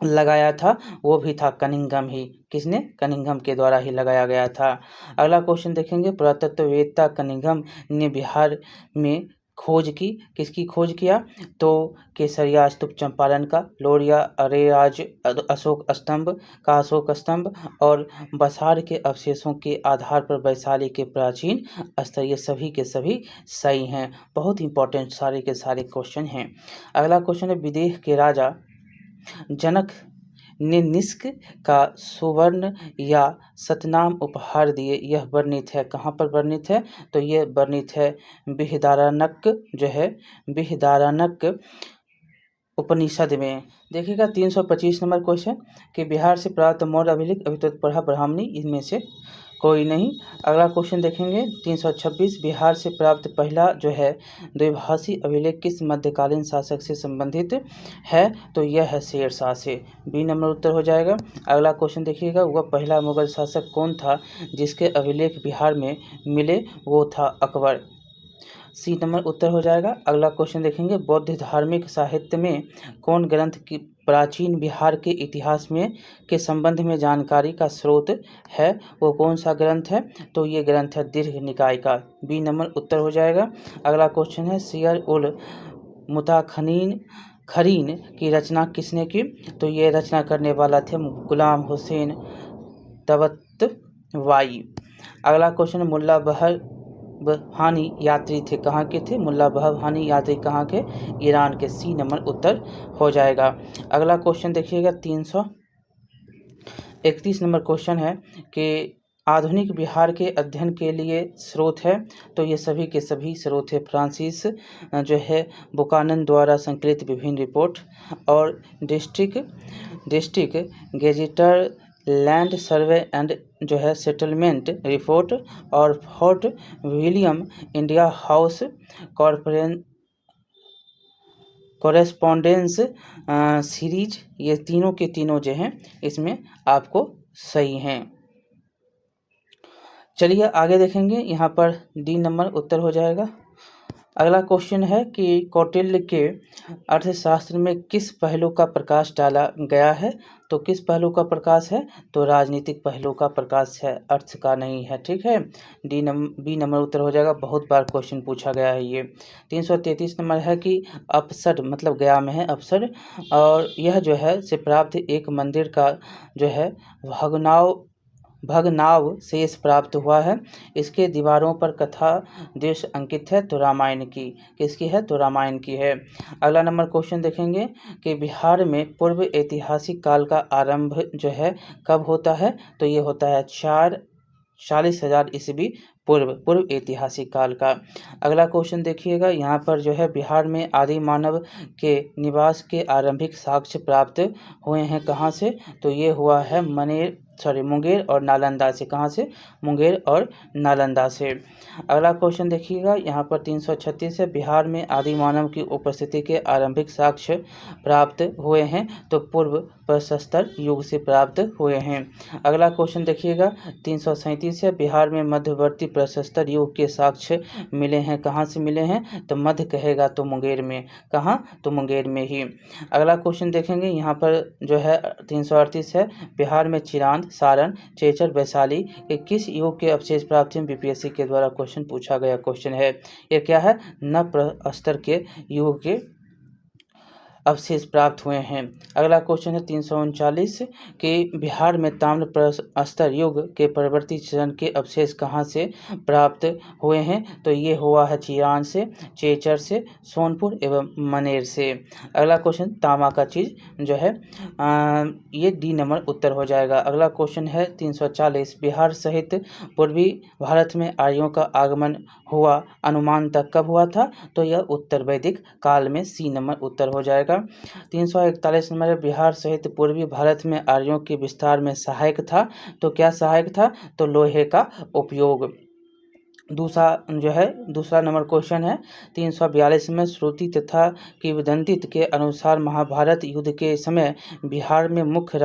लगाया था? वो भी था कनिंघम ही। किसने? कनिंघम के द्वारा ही लगाया गया था। अगला क्वेश्चन देखेंगे, पुरातत्ववेत्ता कनिंघम ने बिहार में खोज की, किसकी खोज किया? तो केसरिया स्तूप चंपारण का, लोरिया अरेराज अशोक स्तंभ और बसार के अवशेषों के आधार पर वैशाली के प्राचीन स्थल, ये सभी के सभी सही हैं। बहुत इंपॉर्टेंट सारे के सारे क्वेश्चन हैं। अगला क्वेश्चन है, विदेह के राजा जनक ने निष्क का सुवर्ण या सतनाम उपहार दिए, यह वर्णित है। कहाँ पर वर्णित है? तो ये वर्णित है बिहदारण्यक जो है बिहदारण्यक उपनिषद में। देखिएगा 325 नंबर क्वेश्चन कि बिहार से प्राप्त मौर्य अभिलेख अभी तो पढ़ा ब्राह्मणी, इनमें से कोई नहीं। अगला क्वेश्चन देखेंगे 326 बिहार से प्राप्त पहला जो है द्विभाषी अभिलेख किस मध्यकालीन शासक से संबंधित है, तो यह है शेरशाह से। बी नंबर उत्तर हो जाएगा। अगला क्वेश्चन देखिएगा वह पहला मुगल शासक कौन था जिसके अभिलेख बिहार में मिले, वो था अकबर। सी नंबर उत्तर हो जाएगा। अगला क्वेश्चन देखेंगे बौद्ध धार्मिक साहित्य में कौन ग्रंथ की प्राचीन बिहार के इतिहास में के संबंध में जानकारी का स्रोत है, वो कौन सा ग्रंथ है, तो ये ग्रंथ है दीर्घ निकाय का। बी नंबर उत्तर हो जाएगा। अगला क्वेश्चन है सियर उल मुताखरीन की रचना किसने की, तो ये रचना करने वाला थे गुलाम हुसैन तबतवाई। अगला क्वेश्चन मुल्ला बहानी यात्री थे, कहाँ के थे, मुल्ला बहानी यात्री कहाँ के, ईरान के। सी नंबर उत्तर हो जाएगा। अगला क्वेश्चन देखिएगा 331 नंबर क्वेश्चन है कि आधुनिक बिहार के अध्ययन के लिए स्रोत है, तो ये सभी के सभी स्रोत है फ्रांसिस जो है बुकानन द्वारा संकलित विभिन्न रिपोर्ट और डिस्ट्रिक्ट गेजेटर लैंड सर्वे एंड जो है सेटलमेंट रिपोर्ट और fort William India house correspondence series, ये तीनों के तीनों जो हैं इसमें आपको सही हैं। चलिए आगे देखेंगे, यहाँ पर डी नंबर उत्तर हो जाएगा। अगला क्वेश्चन है कि कौटिल्य के अर्थशास्त्र में किस पहलू का प्रकाश डाला गया है, तो किस पहलू का प्रकाश है, तो राजनीतिक पहलू का प्रकाश है, अर्थ का नहीं है। ठीक है, बी नंबर उत्तर हो जाएगा। बहुत बार क्वेश्चन पूछा गया है ये। 333 नंबर है कि अपसर मतलब गया में है अपसर, और यह जो है से प्राप्त एक मंदिर का जो है भग्नाव शेष प्राप्त हुआ है, इसके दीवारों पर कथा दृश्य अंकित है, तो रामायण की। किसकी है, तो रामायण की है। अगला नंबर क्वेश्चन देखेंगे कि बिहार में पूर्व ऐतिहासिक काल का आरंभ जो है कब होता है, तो ये होता है 40,000 ईस्वी पूर्व ऐतिहासिक काल का। अगला क्वेश्चन देखिएगा, यहाँ पर जो है बिहार में आदि मानव के निवास के आरंभिक साक्ष्य प्राप्त हुए हैं कहाँ से, तो ये हुआ है मुंगेर और नालंदा से। कहाँ से, मुंगेर और नालंदा से। अगला क्वेश्चन देखिएगा, यहाँ पर 336 है बिहार में आदि मानव की उपस्थिति के आरंभिक साक्ष्य प्राप्त हुए हैं, तो पूर्व प्रशस्तर युग से प्राप्त हुए हैं। अगला क्वेश्चन देखिएगा 337 है बिहार में मध्यवर्ती प्रशस्तर युग के साक्ष्य मिले हैं, कहाँ से मिले हैं, तो मध्य कहेगा तो मुंगेर में। कहाँ, तो मुंगेर में ही। अगला क्वेश्चन देखेंगे, यहाँ पर जो है 338 है बिहार में चिरांद, सारण, चेचर, वैशाली के किस युग के अवशेष प्राप्त हैं, बीपीएससी के द्वारा क्वेश्चन पूछा गया क्वेश्चन है। ये क्या है, नव प्रस्तर के युग के अवशेष प्राप्त हुए हैं। अगला क्वेश्चन है 339 कि बिहार में ताम्र प्रस्तर युग के परवर्ती चरण के अवशेष कहाँ से प्राप्त हुए हैं, तो ये हुआ है चिरान से, चेचर से, सोनपुर एवं मनेर से। अगला क्वेश्चन तांबा का चीज जो है ये डी नंबर उत्तर हो जाएगा। अगला क्वेश्चन है 340 बिहार सहित पूर्वी भारत में आर्यों का आगमन हुआ अनुमान तक कब हुआ था, तो यह उत्तर वैदिक काल में। सी नंबर उत्तर हो जाएगा। 341 नंबर बिहार सहित पूर्वी भारत में आर्यों के विस्तार में सहायक था, तो क्या सहायक था, तो लोहे का उपयोग। दूसरा नंबर क्वेश्चन है 342 में श्रुति तथा किंवदंती के अनुसार महाभारत युद्ध के समय बिहार में मुख्य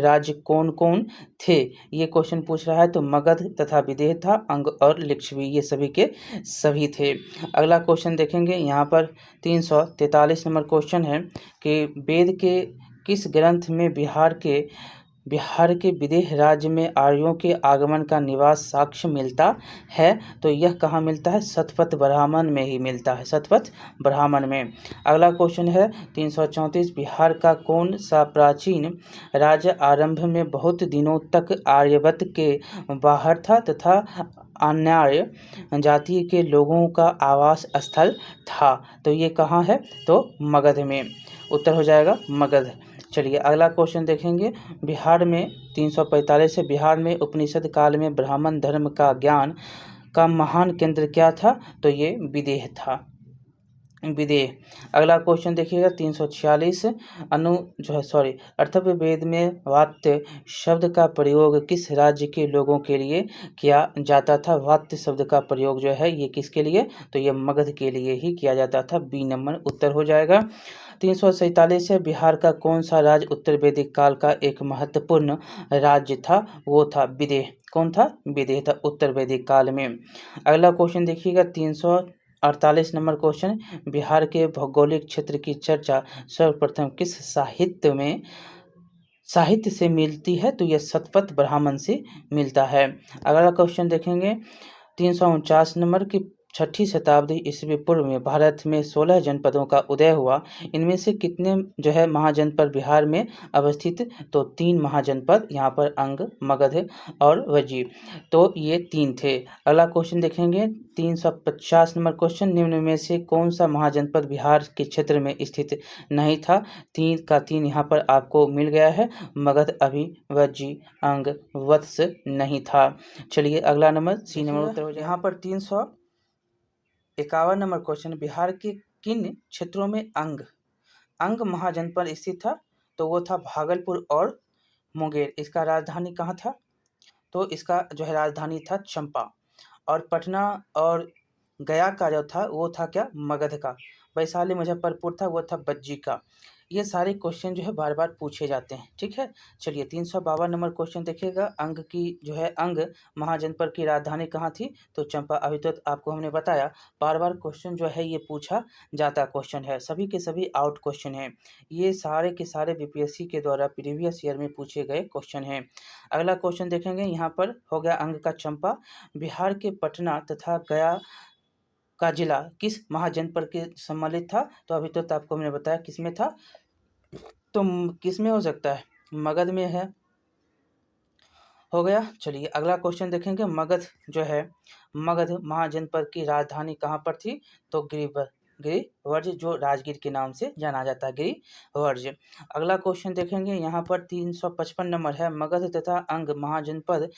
राज्य कौन कौन थे, ये क्वेश्चन पूछ रहा है, तो मगध तथा विदेह था, अंग और लिच्छवी, ये सभी के सभी थे। अगला क्वेश्चन देखेंगे, यहाँ पर 343 नंबर क्वेश्चन है कि वेद के किस ग्रंथ में बिहार के विदेह राज्य में आर्यों के आगमन का निवास साक्ष्य मिलता है, तो यह कहाँ मिलता है, शतपथ ब्राह्मण में ही मिलता है, शतपथ ब्राह्मण में। अगला क्वेश्चन है 334 बिहार का कौन सा प्राचीन राज्य आरंभ में बहुत दिनों तक आर्यवत के बाहर था तथा अन्य जाति के लोगों का आवास स्थल था, तो ये कहाँ है, तो मगध में। उत्तर हो जाएगा मगध। चलिए अगला क्वेश्चन देखेंगे, बिहार में 345 से बिहार में उपनिषद काल में ब्राह्मण धर्म का ज्ञान का महान केंद्र क्या था, तो ये विदेह था। विदेह। अगला क्वेश्चन देखिएगा 346 अथर्ववेद में वात्य शब्द का प्रयोग किस राज्य के लोगों के लिए किया जाता था। वात्य शब्द का प्रयोग जो है ये किसके लिए, तो ये मगध के लिए ही किया जाता था। बी नंबर उत्तर हो जाएगा। 347 है, बिहार का कौन सा राज्य उत्तर वैदिक काल का एक महत्वपूर्ण राज्य था, वो था विदेह। कौन था, विदेह था उत्तर वैदिक काल में। अगला क्वेश्चन देखिएगा 348 नंबर क्वेश्चन, बिहार के भौगोलिक क्षेत्र की चर्चा सर्वप्रथम किस साहित्य से मिलती है, तो यह शतपथ ब्राह्मण से मिलता है। अगला क्वेश्चन देखेंगे 349 नंबर की 6ठी शताब्दी ईस्वी पूर्व में भारत में 16 जनपदों का उदय हुआ। इनमें से कितने जो है महाजनपद बिहार में अवस्थित, तो 3 महाजनपद, यहाँ पर अंग, मगध और वज्जी, तो ये 3 थे। अगला क्वेश्चन देखेंगे 350 नंबर क्वेश्चन, निम्न में से कौन सा महाजनपद बिहार के क्षेत्र में स्थित नहीं था। 3 का 3 यहाँ पर आपको मिल गया है, मगध, अभि, वज्जी, अंग, वत्स नहीं था। चलिए अगला नंबर सी नंबर उत्तर हो जाए। यहाँ पर 351 नंबर क्वेश्चन, बिहार के किन क्षेत्रों में अंग महाजनपद स्थित था, तो वो था भागलपुर और मुंगेर। इसका राजधानी कहाँ था, तो इसका जो है राजधानी था चंपा। और पटना और गया का जो था वो था क्या, मगध का। वैशाली मुजफ्फरपुर था, वो था बज्जी का। ये सारे क्वेश्चन जो है बार बार पूछे जाते हैं, ठीक है। चलिए 352 नंबर क्वेश्चन देखिएगा, अंग की जो है अंग महाजनपद की राजधानी कहाँ थी, तो चंपा। अभी तो आपको हमने बताया बार बार क्वेश्चन जो है ये पूछा जाता क्वेश्चन है, सभी के सभी आउट क्वेश्चन है। ये सारे के सारे बीपीएससी के द्वारा प्रीवियस ईयर में पूछे गए क्वेश्चन हैं। अगला क्वेश्चन देखेंगे, यहाँ पर हो गया अंग का चंपा। बिहार के पटना तथा गया का जिला किस महाजनपद के सम्मिलित था, तो अभी तो आपको हमने बताया किस में था, तो किस में हो सकता है, मगध में है, हो गया। चलिए अगला क्वेश्चन देखेंगे, मगध महाजनपद की राजधानी कहाँ पर थी, तो गिरिवर्ज, जो राजगीर के नाम से जाना जाता है, गिरिवर्ज। अगला क्वेश्चन देखेंगे, यहाँ पर 355 नंबर है, मगध तथा अंग महाजनपद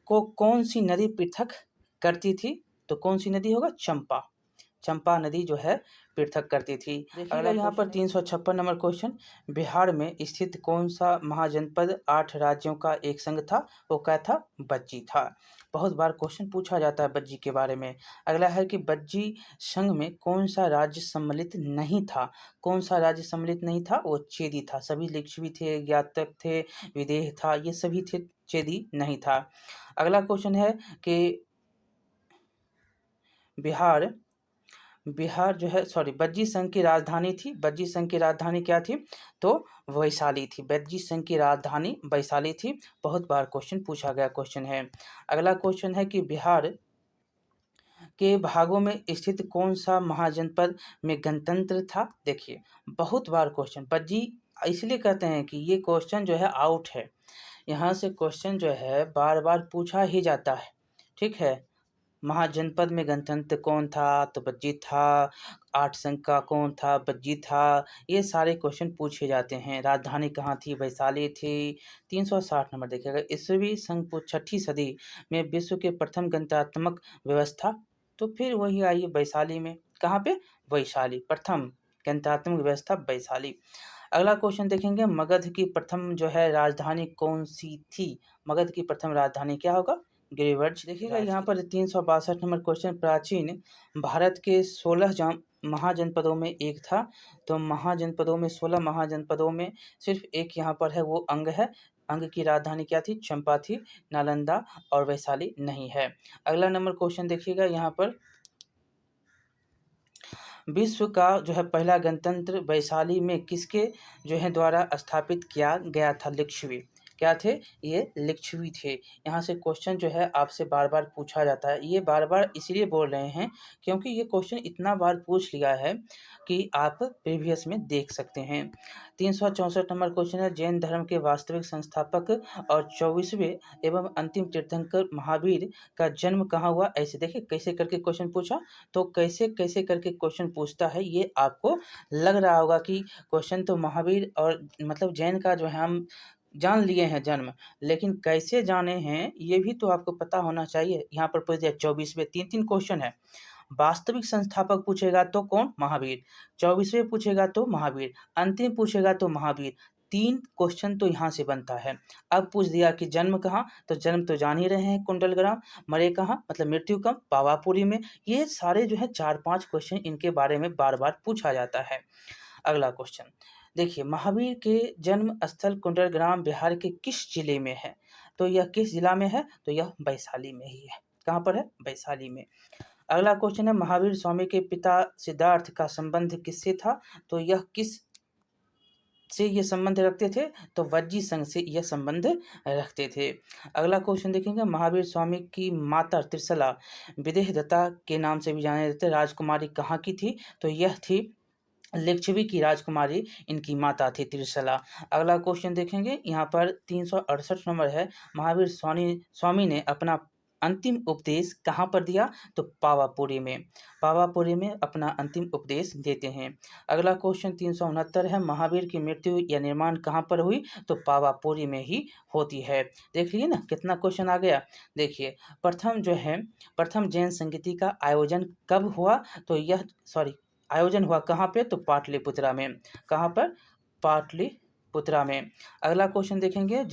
को कौन सी नदी पृथक करती थी, तो कौन सी नदी होगा, चंपा नदी जो है पृथक करती थी। अगला यहाँ पर 356 नंबर क्वेश्चन, बिहार में स्थित कौन सा महाजनपद 8 राज्यों का एक संघ था, वो क्या था, बज्जी था। बहुत बार क्वेश्चन पूछा जाता है बज्जी के बारे में। अगला है कि बज्जी संघ में कौन सा राज्य सम्मिलित नहीं था, कौन सा राज्य सम्मिलित नहीं था, वो चेदी था। सभी लिच्छवी थे, ज्ञातक थे, विदेह था, ये सभी थे, चेदी नहीं था। अगला क्वेश्चन है कि बिहार जो है बज्जी संघ की राजधानी थी, बज्जी संघ की राजधानी क्या थी, तो वैशाली थी। बज्जी संघ की राजधानी वैशाली थी। बहुत बार क्वेश्चन पूछा गया क्वेश्चन है। अगला क्वेश्चन है कि बिहार के भागों में स्थित कौन सा महाजनपद में गणतंत्र था। देखिए बहुत बार क्वेश्चन बज्जी इसलिए कहते हैं कि ये क्वेश्चन जो है आउट है, यहाँ से क्वेश्चन जो है बार बार पूछा ही जाता है, ठीक है। महाजनपद में गणतंत्र कौन था, तो बज्जी था। 8 संघ का कौन था, बज्जी था। ये सारे क्वेश्चन पूछे जाते हैं। राजधानी कहाँ थी, वैशाली थी। 360 नंबर देखिएगा, ईस्वी संघ 6ठी सदी में विश्व के प्रथम गणतंत्रात्मक व्यवस्था, तो फिर वही आई वैशाली में। कहाँ पे, वैशाली, प्रथम गणतंत्रात्मक व्यवस्था वैशाली। अगला क्वेश्चन देखेंगे, मगध की प्रथम जो है राजधानी कौन सी थी। मगध की प्रथम राजधानी क्या होगा, गिरिवर्ज। देखिएगा यहाँ पर 362 नंबर क्वेश्चन, प्राचीन भारत के 16 महाजनपदों में एक था, तो महाजनपदों में 16 महाजनपदों में सिर्फ एक यहाँ पर है, वो अंग है। अंग की राजधानी क्या थी, चंपा थी। नालंदा और वैशाली नहीं है। अगला नंबर क्वेश्चन देखिएगा, यहाँ पर विश्व का जो है पहला गणतंत्र वैशाली में किसके जो है द्वारा स्थापित किया गया था, लिच्छवी। क्या थे, ये लिच्छवी थे। यहाँ से क्वेश्चन जो है आपसे बार बार पूछा जाता है। ये बार बार इसलिए बोल रहे हैं क्योंकि ये क्वेश्चन इतना बार पूछ लिया है कि आप प्रीवियस में देख सकते हैं। 364 नंबर क्वेश्चन है, जैन धर्म के वास्तविक संस्थापक और 24वें एवं अंतिम तीर्थंकर महावीर का जन्म कहाँ हुआ। ऐसे देखिए कैसे करके क्वेश्चन पूछा, तो कैसे कैसे करके क्वेश्चन पूछता है, ये आपको लग रहा होगा कि क्वेश्चन तो महावीर और मतलब जैन का जो है हम जान लिए हैं जन्म, लेकिन कैसे जाने हैं ये भी तो आपको पता होना चाहिए। यहाँ पर पूछ दिया 24वें, 3 क्वेश्चन है। वास्तविक संस्थापक पूछेगा तो कौन? महावीर। 24वें पूछेगा तो महावीर। अंतिम पूछेगा तो महावीर। 3 क्वेश्चन तो यहाँ से बनता है। अब पूछ दिया कि जन्म कहाँ, तो जन्म तो जान ही रहे हैं, कुंडलग्राम। मरे कहाँ, मतलब मृत्यु कब? पावापुरी में। ये सारे जो है 4-5 क्वेश्चन इनके बारे में बार बार पूछा जाता है। अगला क्वेश्चन देखिए, महावीर के जन्म स्थल कुंडलग्राम बिहार के किस जिले में है? तो यह किस जिला में है? तो यह वैशाली में ही है। कहाँ पर है? वैशाली में। अगला क्वेश्चन है, महावीर स्वामी के पिता सिद्धार्थ का संबंध किससे था? तो यह किस से ये संबंध रखते थे? तो वज्जी संघ से यह संबंध रखते थे। अगला क्वेश्चन देखेंगे, महावीर स्वामी की माता त्रिशला विदेहदत्ता के नाम से भी जाने जाते राजकुमारी कहाँ की थी? तो यह थी लिच्छवी की राजकुमारी, इनकी माता थी त्रिशला। अगला क्वेश्चन देखेंगे, यहाँ पर 368 नंबर है, महावीर स्वामी ने अपना अंतिम उपदेश कहाँ पर दिया? तो पावापुरी में। पावापुरी में अपना अंतिम उपदेश देते हैं। अगला क्वेश्चन 369 है, महावीर की मृत्यु या निर्माण कहाँ पर हुई? तो पावापुरी में ही होती है। देख लिए ना कितना क्वेश्चन आ गया। देखिए, प्रथम जैन संगीति का आयोजन कब हुआ? तो यह आयोजन हुआ कहाँ पे? तो पाटलिपुत्रा में। कहाँ पर? पाटलिपुत्रा में। अगला क्वेश्चन देखेंगे,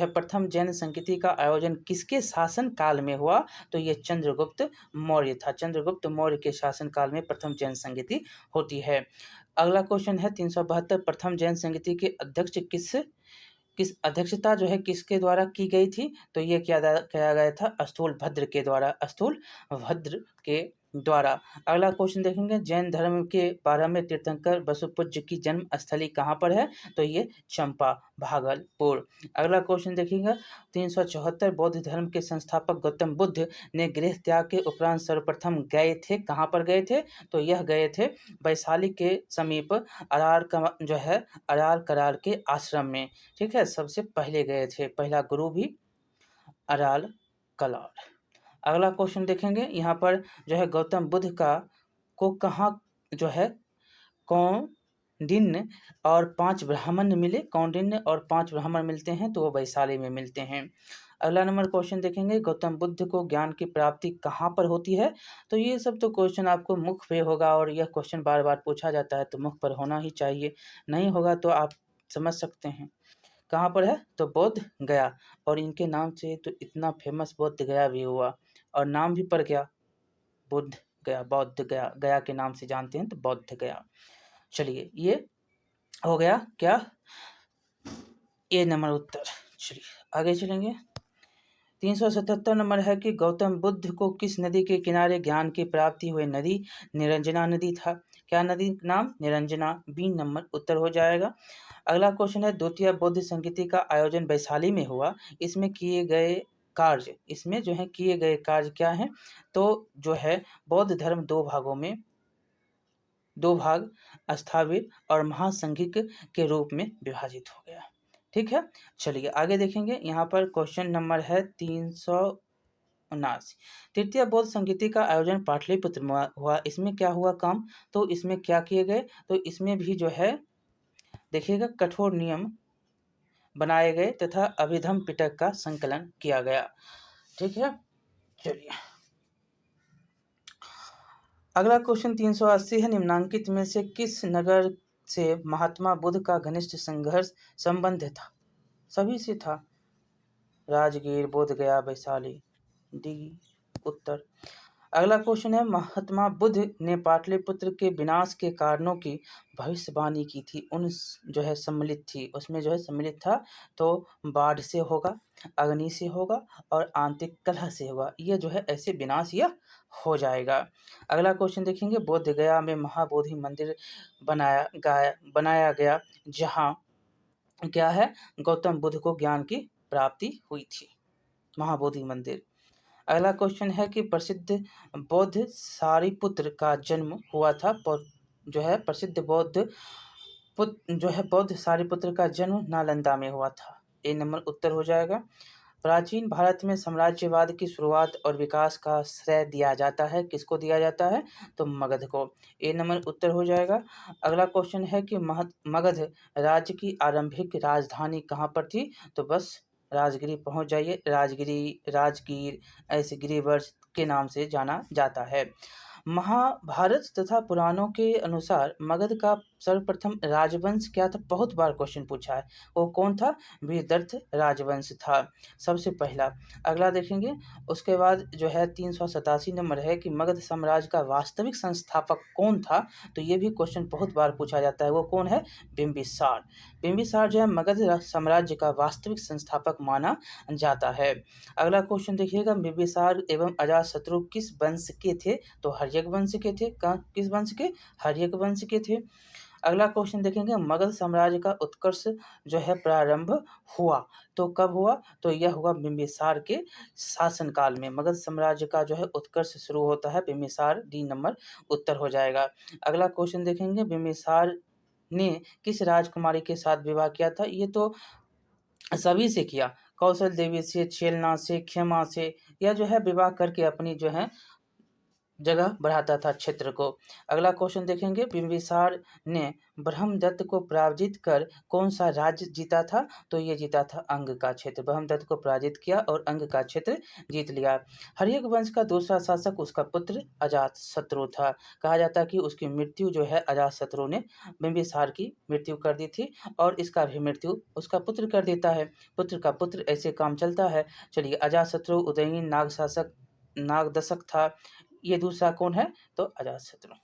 प्रथम जैन संगीति का आयोजन किसके शासन काल में हुआ? तो ये चंद्रगुप्त मौर्य था। चंद्रगुप्त मौर्य के शासन काल में प्रथम जैन संगीति होती है। अगला क्वेश्चन है 372, प्रथम जैन संगीति के अध्यक्ष किस अध्यक्षता जो है किसके द्वारा की गई थी? तो ये किया गया था स्थूलभद्र के द्वारा। स्थूलभद्र के द्वारा। अगला क्वेश्चन देखेंगे, जैन धर्म के 12वें तीर्थंकर बसुपूज्य की जन्म स्थली कहाँ पर है? तो ये चंपा, भागलपुर। अगला क्वेश्चन देखिएगा, 374, बौद्ध धर्म के संस्थापक गौतम बुद्ध ने गृह त्याग के उपरांत सर्वप्रथम गए थे, कहाँ पर गए थे? तो यह गए थे वैशाली के समीप अरार करार के आश्रम में। ठीक है, सबसे पहले गए थे, पहला गुरु भी अराल कलार। अगला क्वेश्चन देखेंगे, यहाँ पर गौतम बुद्ध को कहाँ कौंडिन्य और 5 ब्राह्मण मिले? कौंडिन्य और 5 ब्राह्मण मिलते हैं, तो वो वैशाली में मिलते हैं। अगला नंबर क्वेश्चन देखेंगे, गौतम बुद्ध को ज्ञान की प्राप्ति कहाँ पर होती है? तो ये सब तो क्वेश्चन आपको मुख पे होगा, और यह क्वेश्चन बार बार पूछा जाता है, तो मुख पर होना ही चाहिए। नहीं होगा तो आप समझ सकते हैं। कहाँ पर है? तो बोध गया, और इनके नाम से तो इतना फेमस बोध गया भी हुआ, और नाम भी पड़ गया बुद्ध गया, बौद्ध गया, गया के नाम से जानते हैं, तो बौद्ध गया। चलिए, ये हो गया क्या? ए नंबर उत्तर। चलिए आगे चलेंगे। 377 नंबर है कि गौतम बुद्ध को किस नदी के किनारे ज्ञान की प्राप्ति हुई? नदी निरंजना नदी था। क्या नदी नाम? निरंजना। बी नंबर उत्तर हो जाएगा। अगला क्वेश्चन है, द्वितीय बौद्ध संगीति का आयोजन वैशाली में हुआ, इसमें किए गए कार्य क्या हैं? तो बौद्ध धर्म 2 भागों में 2 भाग स्थाविर और महासंघिक के रूप में विभाजित हो गया। ठीक है, चलिए आगे देखेंगे। यहाँ पर क्वेश्चन नंबर है 379, तृतीय बौद्ध संगीति का आयोजन पाटलिपुत्र में हुआ, इसमें क्या हुआ काम? तो इसमें क्या किए गए? तो इसमें भी देखिएगा कठोर नियम बनाए गए तथा अभिधम पिटक का संकलन किया गया। ठीक है, चलिए अगला क्वेश्चन 380 है, निम्नांकित में से किस नगर से महात्मा बुद्ध का घनिष्ठ संबंध था? सभी से था। राजगीर, बोध गया, वैशाली। डी उत्तर। अगला क्वेश्चन है, महात्मा बुद्ध ने पाटलिपुत्र के विनाश के कारणों की भविष्यवाणी की थी, उन सम्मिलित थी, उसमें सम्मिलित था, तो बाढ़ से होगा, अग्नि से होगा, और आंतरिक कलह से होगा। ये ऐसे विनाश यह हो जाएगा। अगला क्वेश्चन देखेंगे, बोध गया में महाबोधि मंदिर बनाया गया, जहाँ क्या है? गौतम बुद्ध को ज्ञान की प्राप्ति हुई थी, महाबोधि मंदिर। अगला क्वेश्चन है कि प्रसिद्ध बौद्ध सारिपुत्र का जन्म हुआ था, प्रसिद्ध बौद्ध सारिपुत्र का जन्म नालंदा में हुआ था। ए नंबर उत्तर हो जाएगा। प्राचीन भारत में साम्राज्यवाद की शुरुआत और विकास का श्रेय दिया जाता है, किसको दिया जाता है? तो मगध को। ए नंबर उत्तर हो जाएगा। अगला क्वेश्चन है कि मगध राज्य की आरंभिक राजधानी कहाँ पर थी? तो बस राजगिरी पहुंच जाइए। राजगीर ऐसे गिरिवर्ष के नाम से जाना जाता है। महाभारत तथा पुराणों के अनुसार मगध का सर्वप्रथम राजवंश क्या था? बहुत बार क्वेश्चन पूछा है। वो कौन था? विदर्थ राजवंश था सबसे पहला। अगला देखेंगे, उसके बाद जो है 387 नंबर है कि मगध साम्राज्य का वास्तविक संस्थापक कौन था? तो ये भी क्वेश्चन बहुत बार पूछा जाता है। वो कौन है? बिंबिसार। बिंबिसार जो है मगध साम्राज्य का वास्तविक संस्थापक माना जाता है। अगला क्वेश्चन देखिएगा, बिंबिसार एवं अजातशत्रु किस वंश के थे? तो हर्यक वंश के थे। किस वंश के? हर्यक वंश के थे। अगला क्वेश्चन देखेंगे, मगध साम्राज्य का उत्कर्ष जो है प्रारंभ हुआ तो कब हुआ? तो यह हुआ बिंबिसार के शासनकाल में। मगध साम्राज्य का जो है उत्कर्ष शुरू होता है बिंबिसार। डी नंबर उत्तर हो जाएगा। अगला क्वेश्चन देखेंगे, बिंबिसार ने किस राजकुमारी के साथ विवाह किया था? ये तो सभी से किया, कौशल देवी से, छेलना से, क्षमा से। यह जो है विवाह करके अपनी जो है जगह बढ़ाता था क्षेत्र को। अगला क्वेश्चन देखेंगे, बिंबिसार ने ब्रह्मदत्त को पराजित कर कौन सा राज्य जीता था? तो ये जीता था अंग का क्षेत्र। ब्रह्मदत्त को पराजित किया और अंग का क्षेत्र जीत लिया। हर्यक वंश का दूसरा शासक उसका पुत्र अजातशत्रु था। कहा जाता है कि उसकी मृत्यु जो है अजातशत्रु ने बिंबिसार की मृत्यु कर दी थी और इसका भी मृत्यु उसका पुत्र कर देता है। पुत्र का पुत्र, ऐसे काम चलता है। चलिए, अजातशत्रु उदयीन नाग शासक नागदशक था। ये दूसरा कौन है? तो अजातशत्रु।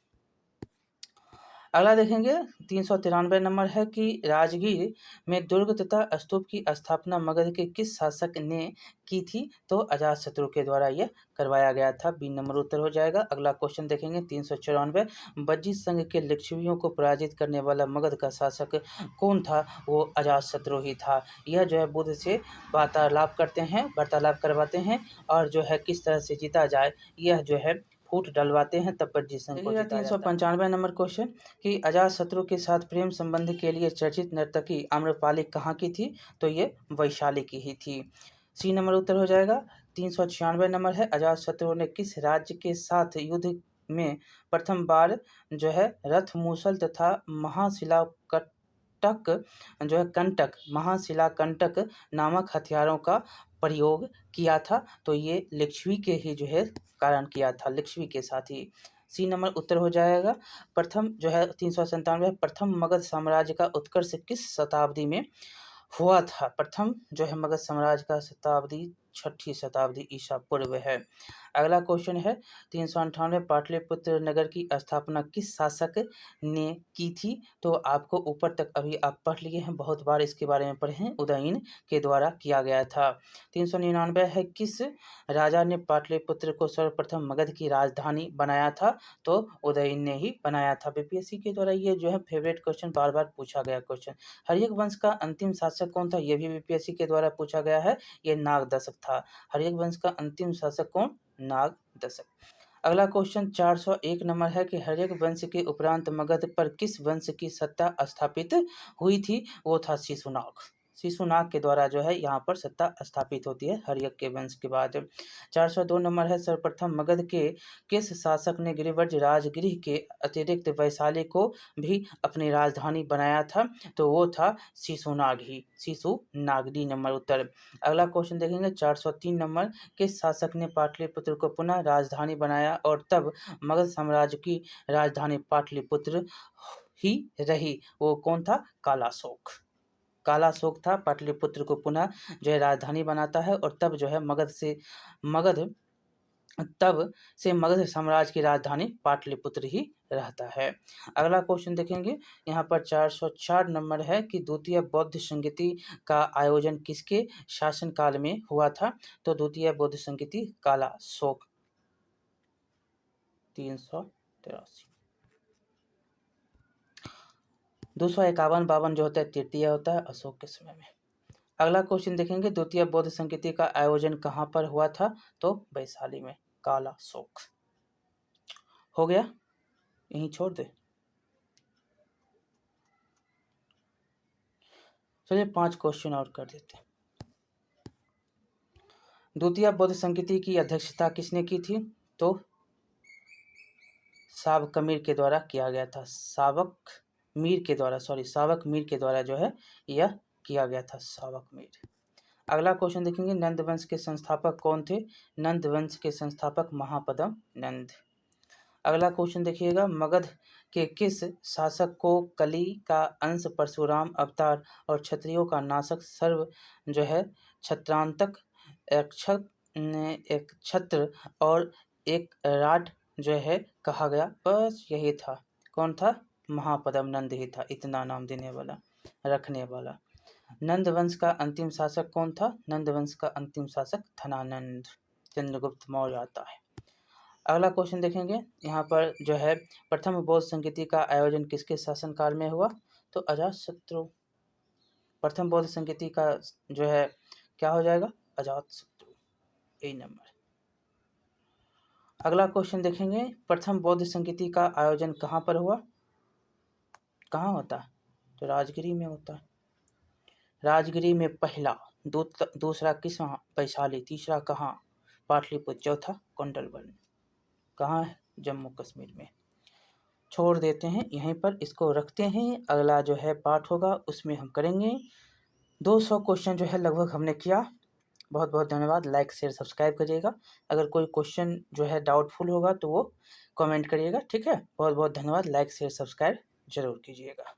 अगला देखेंगे, 393 नंबर है कि राजगीर में दुर्ग तथा स्तूप की स्थापना मगध के किस शासक ने की थी? तो अजातशत्रु के द्वारा यह करवाया गया था। बी नंबर उत्तर हो जाएगा। अगला क्वेश्चन देखेंगे, 394, बज्जी संघ के लिच्छवियों को पराजित करने वाला मगध का शासक कौन था? वो अजातशत्रु ही था। यह जो है बुद्ध से वार्तालाप करते हैं, वार्तालाप करवाते हैं और जो है किस तरह से जीता जाए यह जो है फूट डलवाते हैं, तब बज्जी संघ को जीता जाता है। 395 नंबर क्वेश्चन कि अजातशत्रु के साथ प्रेम संबंध के लिए चर्चित नर्तकी आम्रपाली कहाँ की थी? तो ये वैशाली की ही थी। सी नंबर उत्तर हो जाएगा। 396 नंबर है, अजातशत्रु ने किस राज्य के साथ युद्ध में प्रथम बार जो है रथ मूसल तथा महाशिलाकंटक नामक हथियारों का प्रयोग किया था? तो ये लिच्छवी के ही जो है कारण किया था, लिच्छवी के साथ ही। सी नंबर उत्तर हो जाएगा। प्रथम जो है 397, प्रथम मगध साम्राज्य का उत्कर्ष किस शताब्दी में हुआ था? प्रथम जो है मगध साम्राज्य का शताब्दी 6ठी शताब्दी ईसा पूर्व है। अगला क्वेश्चन है 398, पाटलिपुत्र नगर की स्थापना किस शासक ने की थी? तो आपको ऊपर तक अभी आप पढ़ लिए हैं, बहुत बार इसके बारे में पढ़े हैं। उदयन के द्वारा किया गया था। 399 है, किस राजा ने पाटलिपुत्र को सर्वप्रथम मगध की राजधानी बनाया था? तो उदयन ने ही बनाया था। बीपीएससी के द्वारा ये जो है फेवरेट क्वेश्चन, बार बार पूछा गया क्वेश्चन। हर्यक वंश का अंतिम शासक कौन था? यह भी बीपीएससी के द्वारा पूछा गया है। ये नागदशक था। हर्यक वंश का अंतिम शासक कौन? नागदशक। अगला क्वेश्चन 401 नंबर है कि हर्यक वंश के उपरांत मगध पर किस वंश की सत्ता स्थापित हुई थी? वो था शिशुनाग। शिशुनाग के द्वारा जो है यहाँ पर सत्ता स्थापित होती है हर्यक के वंश के बाद। 402 नंबर है, सर्वप्रथम मगध के किस शासक ने गिरिव्रज राजगृह के अतिरिक्त वैशाली को भी अपनी राजधानी बनाया था? तो वो था शिशुनाग ही, शिशुनाग। डी नंबर उत्तर। अगला क्वेश्चन देखेंगे 403 नंबर, किस शासक ने पाटलिपुत्र को पुनः राजधानी बनाया और तब मगध साम्राज्य की राजधानी पाटलिपुत्र ही रही? वो कौन था? कालाशोक। कालाशोक था, पाटलिपुत्र को पुनः जो है राजधानी बनाता है और तब जो है मगध साम्राज्य की राजधानी पाटलिपुत्र ही रहता है। अगला क्वेश्चन देखेंगे, यहाँ पर 404 नंबर है कि द्वितीय बौद्ध संगीति का आयोजन किसके शासनकाल में हुआ था? तो द्वितीय बौद्ध संगीति कालाशोक। 383। 251-52 जो होता है तृतीय होता है अशोक के समय में। अगला क्वेश्चन देखेंगे, द्वितीय बौद्ध संगीति का आयोजन कहाँ पर हुआ था? तो वैशाली में, कालाशोक। हो गया, यहीं छोड़ दे। चलिए 5 क्वेश्चन और कर देते हैं। द्वितीय बौद्ध संगीति की अध्यक्षता किसने की थी? तो सावक मीर के द्वारा किया गया था। सावक मीर के द्वारा जो है यह किया गया था, सावक मीर। अगला क्वेश्चन देखेंगे, नंद वंश के संस्थापक कौन थे? नंद वंश के संस्थापक महापद्म नंद। अगला क्वेश्चन देखिएगा, मगध के किस शासक को कली का अंश परशुराम अवतार और क्षत्रियों का नाशक सर्व जो है छत्रांतक एक छत्र और एक राड जो है कहा गया? बस यही था। कौन था? महापद्म नंद ही था, इतना नाम देने वाला, रखने वाला। नंद वंश का अंतिम शासक कौन था? नंद वंश का अंतिम शासक धनानंद चंद्रगुप्त मौर्य आता है। अगला क्वेश्चन देखेंगे, यहाँ पर जो है प्रथम बौद्ध संगीति का आयोजन किसके शासनकाल में हुआ? तो अजातशत्रु। प्रथम बौद्ध संगीति का जो है क्या हो जाएगा? अजातशत्रु, यही नंबर। अगला क्वेश्चन देखेंगे, प्रथम बौद्ध संगीति का आयोजन कहाँ पर हुआ? कहाँ होता है? तो राजगिरी में होता है। राजगिरी में पहला, दूसरा किस वैशाली, तीसरा कहाँ? पाटलिपुत्र, चौथा कुंडलवन। कहाँ है? जम्मू कश्मीर में। छोड़ देते हैं यहीं पर, इसको रखते हैं। अगला जो है पार्ट होगा उसमें हम करेंगे। 200 क्वेश्चन जो है लगभग हमने किया। बहुत बहुत धन्यवाद। लाइक शेयर सब्सक्राइब करिएगा। अगर कोई क्वेश्चन जो है डाउटफुल होगा तो वो कमेंट करिएगा, ठीक है। बहुत बहुत धन्यवाद। लाइक शेयर सब्सक्राइब जरूर कीजिएगा।